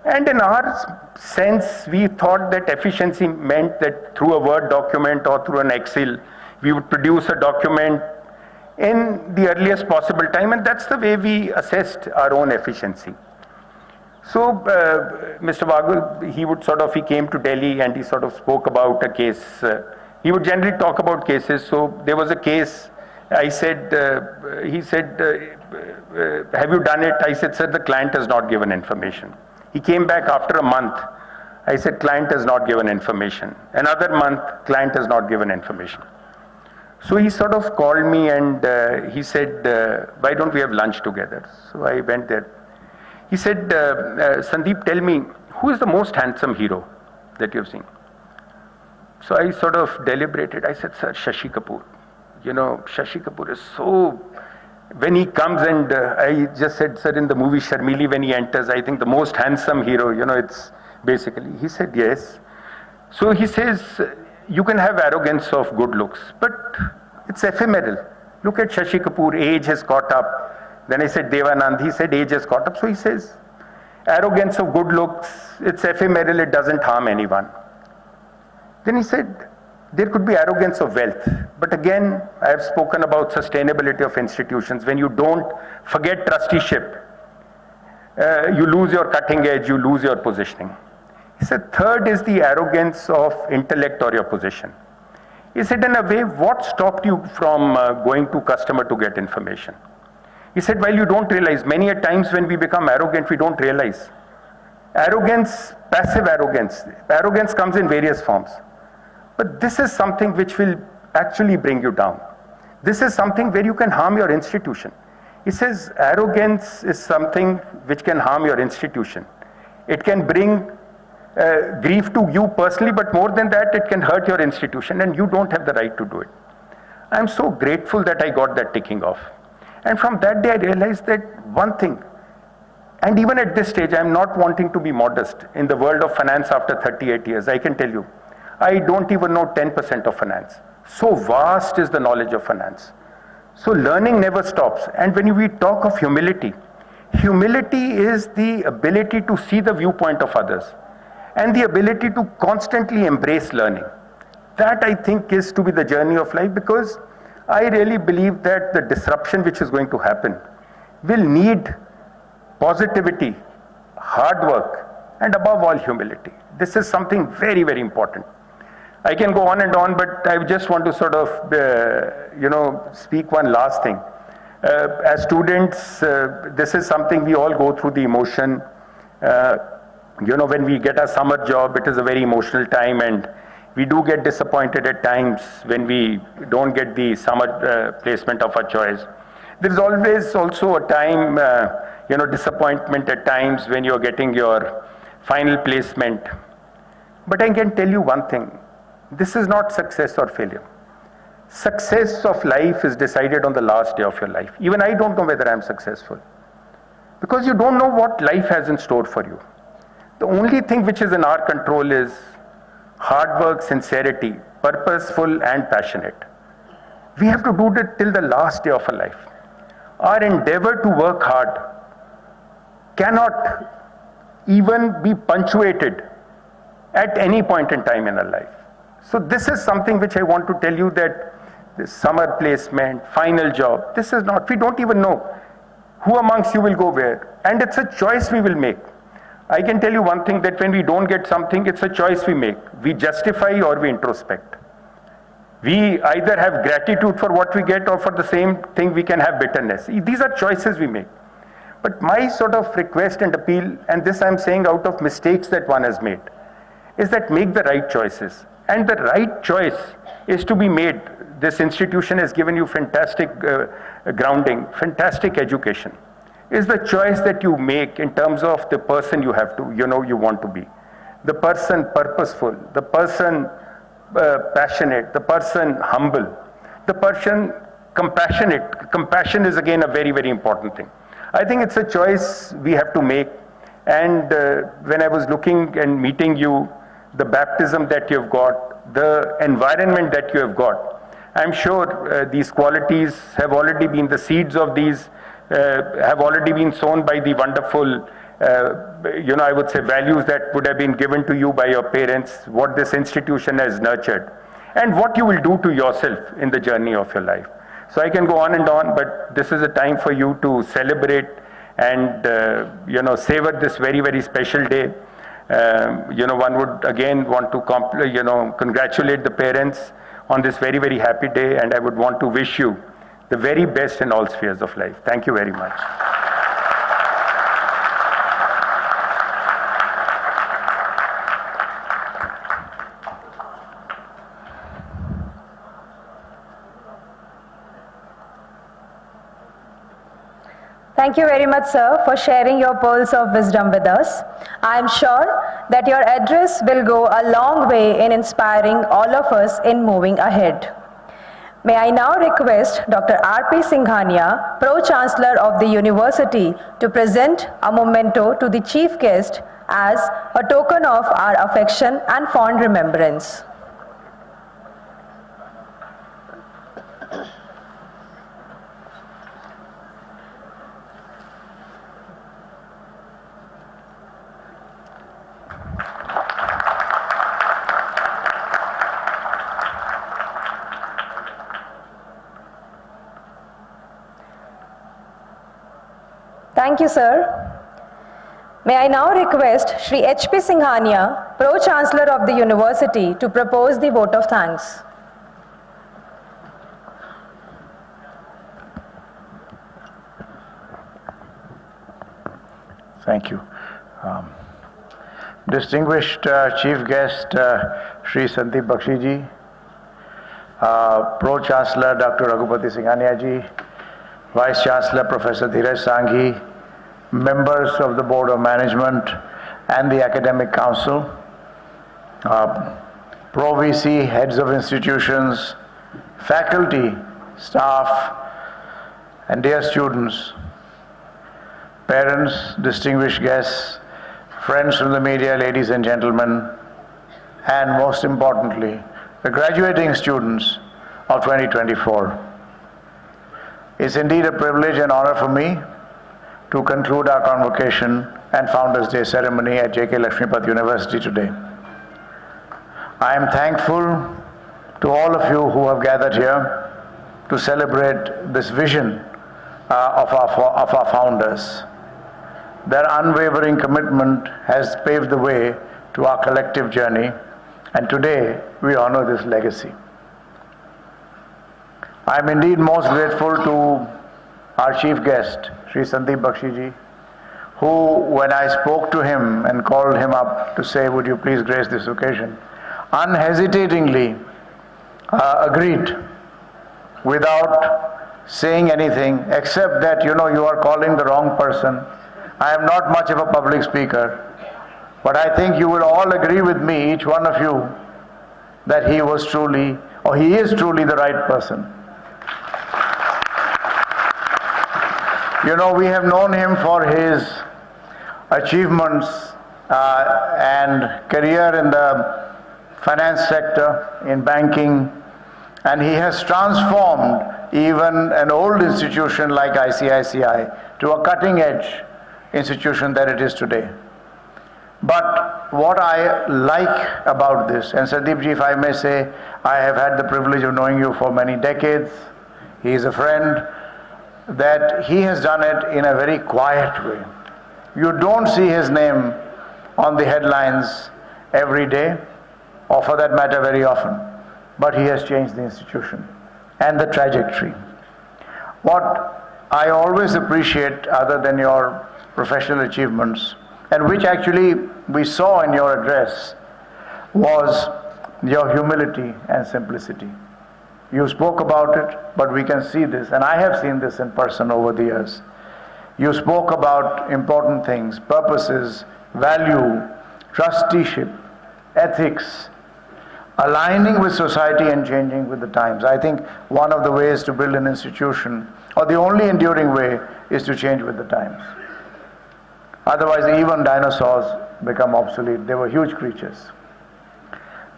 And in our sense, we thought that efficiency meant that through a Word document or through an Excel, we would produce a document in the earliest possible time, and that's the way we assessed our own efficiency. So Mr. Vagul, he came to Delhi and he sort of spoke about a case. He would generally talk about cases. So there was a case. He said, have you done it? I said, sir, the client has not given information. He came back after a month. I said, client has not given information. Another month, client has not given information. So he sort of called me and he said, why don't we have lunch together? So I went there. He said, Sandeep, tell me, who is the most handsome hero that you've seen? So I sort of deliberated. I said, sir, Shashi Kapoor. Shashi Kapoor is so When he comes and I just said, sir, in the movie Sharmili, when he enters, I think the most handsome hero, it's basically, he said, yes. So he says, you can have arrogance of good looks, but it's ephemeral. Look at Shashi Kapoor, age has caught up. Then I said Devanand, he said age has caught up. So he says, arrogance of good looks, it's ephemeral, it doesn't harm anyone. Then he said, there could be arrogance of wealth. But again, I have spoken about sustainability of institutions. When you don't forget trusteeship, you lose your cutting edge, you lose your positioning. He said, third is the arrogance of intellect or your position. He said, in a way, what stopped you from going to customer to get information? He said, well, you don't realize. Many a times when we become arrogant, we don't realize. Arrogance, passive arrogance. Arrogance comes in various forms. But this is something which will actually bring you down. This is something where you can harm your institution. He says, arrogance is something which can harm your institution. It can bring grief to you personally, but more than that, it can hurt your institution, and you don't have the right to do it. I'm so grateful that I got that ticking off. And from that day, I realized that one thing, and even at this stage, I'm not wanting to be modest in the world of finance after 38 years. I can tell you, I don't even know 10% of finance. So vast is the knowledge of finance. So learning never stops. And when we talk of humility, humility is the ability to see the viewpoint of others and the ability to constantly embrace learning. That, I think, is to be the journey of life, because I really believe that the disruption which is going to happen will need positivity, hard work, and above all, humility. This is something very, very important. I can go on and on, but I just want to sort of, speak one last thing. As students, this is something we all go through the emotion. When we get a summer job, it is a very emotional time, and we do get disappointed at times when we don't get the summer placement of our choice. There is always also a time, disappointment at times when you're getting your final placement. But I can tell you one thing, this is not success or failure. Success of life is decided on the last day of your life. Even I don't know whether I'm successful, because you don't know what life has in store for you. The only thing which is in our control is hard work, sincerity, purposeful and passionate. We have to do that till the last day of our life. Our endeavor to work hard cannot even be punctuated at any point in time in our life. So this is something which I want to tell you, that this summer placement, final job, this is not, we don't even know who amongst you will go where. And it's a choice we will make. I can tell you one thing, that when we don't get something, it's a choice we make. We justify or we introspect. We either have gratitude for what we get, or for the same thing we can have bitterness. These are choices we make. But my sort of request and appeal, and this I'm saying out of mistakes that one has made, is that make the right choices. And the right choice is to be made. This institution has given you fantastic grounding, fantastic education. Is the choice that you make in terms of the person you have to, you want to be. The person purposeful, the person passionate, the person humble, the person compassionate. Compassion is again a very, very important thing. I think it's a choice we have to make. And when I was looking and meeting you, the baptism that you've got, the environment that you have got, I'm sure these qualities have already been, the seeds of these have already been sown by the wonderful, I would say, values that would have been given to you by your parents, what this institution has nurtured, and what you will do to yourself in the journey of your life. So I can go on and on, but this is a time for you to celebrate and, savor this very, very special day. One would again want to, congratulate the parents on this very, very happy day, and I would want to wish you the very best in all spheres of life. Thank you very much. Thank you very much, sir, for sharing your pearls of wisdom with us. I am sure that your address will go a long way in inspiring all of us in moving ahead. May I now request Dr. R.P. Singhania, Pro-Chancellor of the University, to present a memento to the Chief Guest as a token of our affection and fond remembrance. Thank you, sir. May I now request Shri H.P. Singhania, Pro-Chancellor of the University, to propose the vote of thanks. Thank you. Distinguished Chief Guest, Shri Sandeep Bakshi ji, Pro-Chancellor Dr. Raghupati Singhania ji, Vice Chancellor Professor Dheeraj Sanghi, members of the Board of Management and the Academic Council, Pro-VC, heads of institutions, faculty, staff, and dear students, parents, distinguished guests, friends from the media, ladies and gentlemen, and most importantly, the graduating students of 2024. It's indeed a privilege and honor for me to conclude our convocation and Founders Day ceremony at J.K. LAKSHMIPAT University today. I am thankful to all of you who have gathered here to celebrate this vision of our founders. Their unwavering commitment has paved the way to our collective journey, and today we honor this legacy. I am indeed most grateful to our chief guest, Shri Sandeep Bakshi ji, who, when I spoke to him and called him up to say, would you please grace this occasion, unhesitatingly agreed without saying anything except that, you are calling the wrong person. I am not much of a public speaker, but I think you will all agree with me, each one of you, that he was truly, or he is truly the right person. We have known him for his achievements and career in the finance sector, in banking, and he has transformed even an old institution like ICICI to a cutting-edge institution that it is today. But what I like about this, and Sandeep ji, if I may say, I have had the privilege of knowing you for many decades. He is a friend, that he has done it in a very quiet way. You don't see his name on the headlines every day, or for that matter very often, but he has changed the institution and the trajectory. What I always appreciate, other than your professional achievements, and which actually we saw in your address, was your humility and simplicity. You spoke about it, but we can see this, and I have seen this in person over the years. You spoke about important things, purposes, value, trusteeship, ethics, aligning with society and changing with the times. I think one of the ways to build an institution, or the only enduring way, is to change with the times. Otherwise, even dinosaurs become obsolete. They were huge creatures.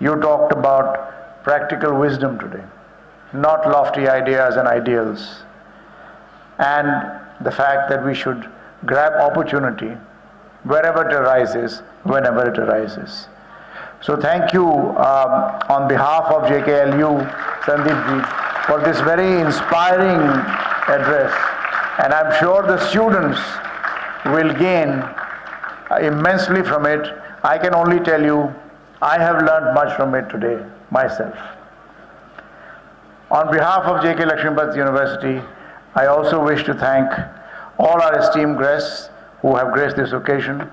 You talked about practical wisdom today, not lofty ideas and ideals, and the fact that we should grab opportunity wherever it arises, whenever it arises. So thank you on behalf of JKLU, Sandeep ji, for this very inspiring address, and I'm sure the students will gain immensely from it. I can only tell you, I have learned much from it today myself. On behalf of J.K. LAKSHMIPAT University, I also wish to thank all our esteemed guests who have graced this occasion,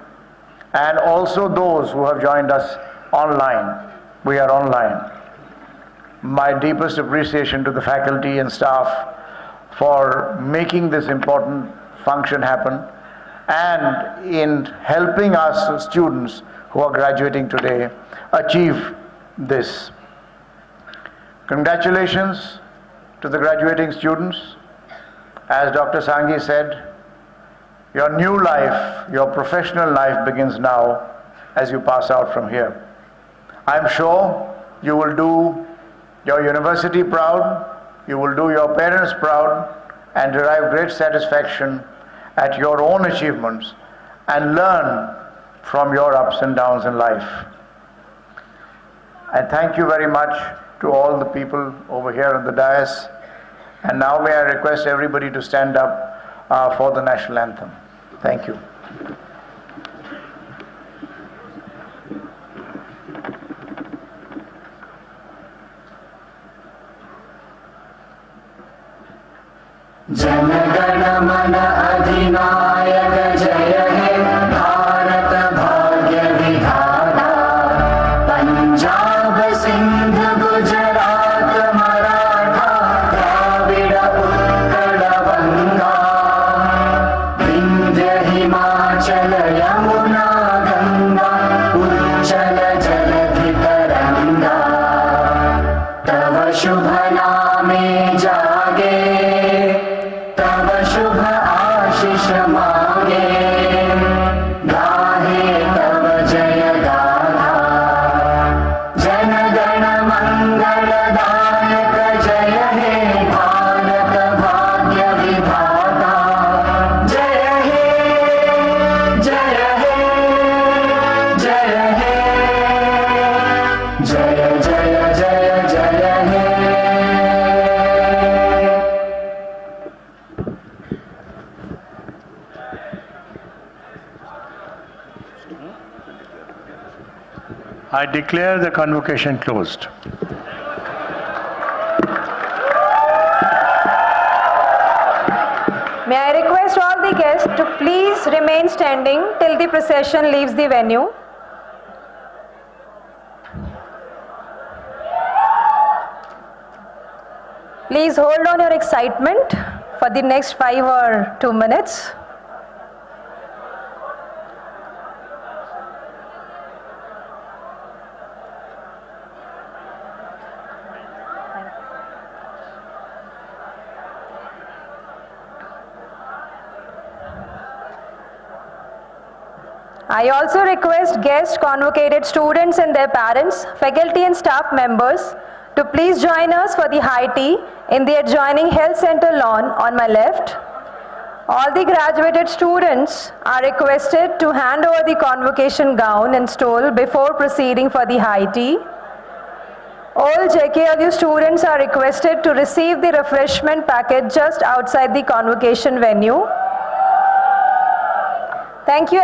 and also those who have joined us online. We are online. My deepest appreciation to the faculty and staff for making this important function happen, and in helping us students who are graduating today achieve this. Congratulations To the graduating students, as Dr. Sanghi said, your new life, your professional life begins now as you pass out from here. I'm sure you will do your university proud, you will do your parents proud, and derive great satisfaction at your own achievements and learn from your ups and downs in life. I thank you very much to all the people over here on the dais. And now may I request everybody to stand up for the national anthem. Thank you. Jana Gana मन अधिनायक जय हे भारत भाग्य विधाता पंजाब सिंध गुजरात मराठा द्राविड़ उत्कल बंगा विंध्य हिमाचल यमुना गंगा उच्चल जलधि तरंगा तव शुभ नामे जागे शुभ आशीष मांगे गाहे तव जय गाथा जन गण मंगलदायक जय हे भारत भाग्य विधाता जय हे जय हे जय हे जय जय जय जय हे I declare the convocation closed. May I request all the guests to please remain standing till the procession leaves the venue. Please hold on your excitement for the next 5 or 2 minutes. I also request guests, convocated students and their parents, faculty and staff members to please join us for the high tea in the adjoining health center lawn on my left. All the graduated students are requested to hand over the convocation gown and stole before proceeding for the high tea. All JKLU students are requested to receive the refreshment packet just outside the convocation venue. Thank you.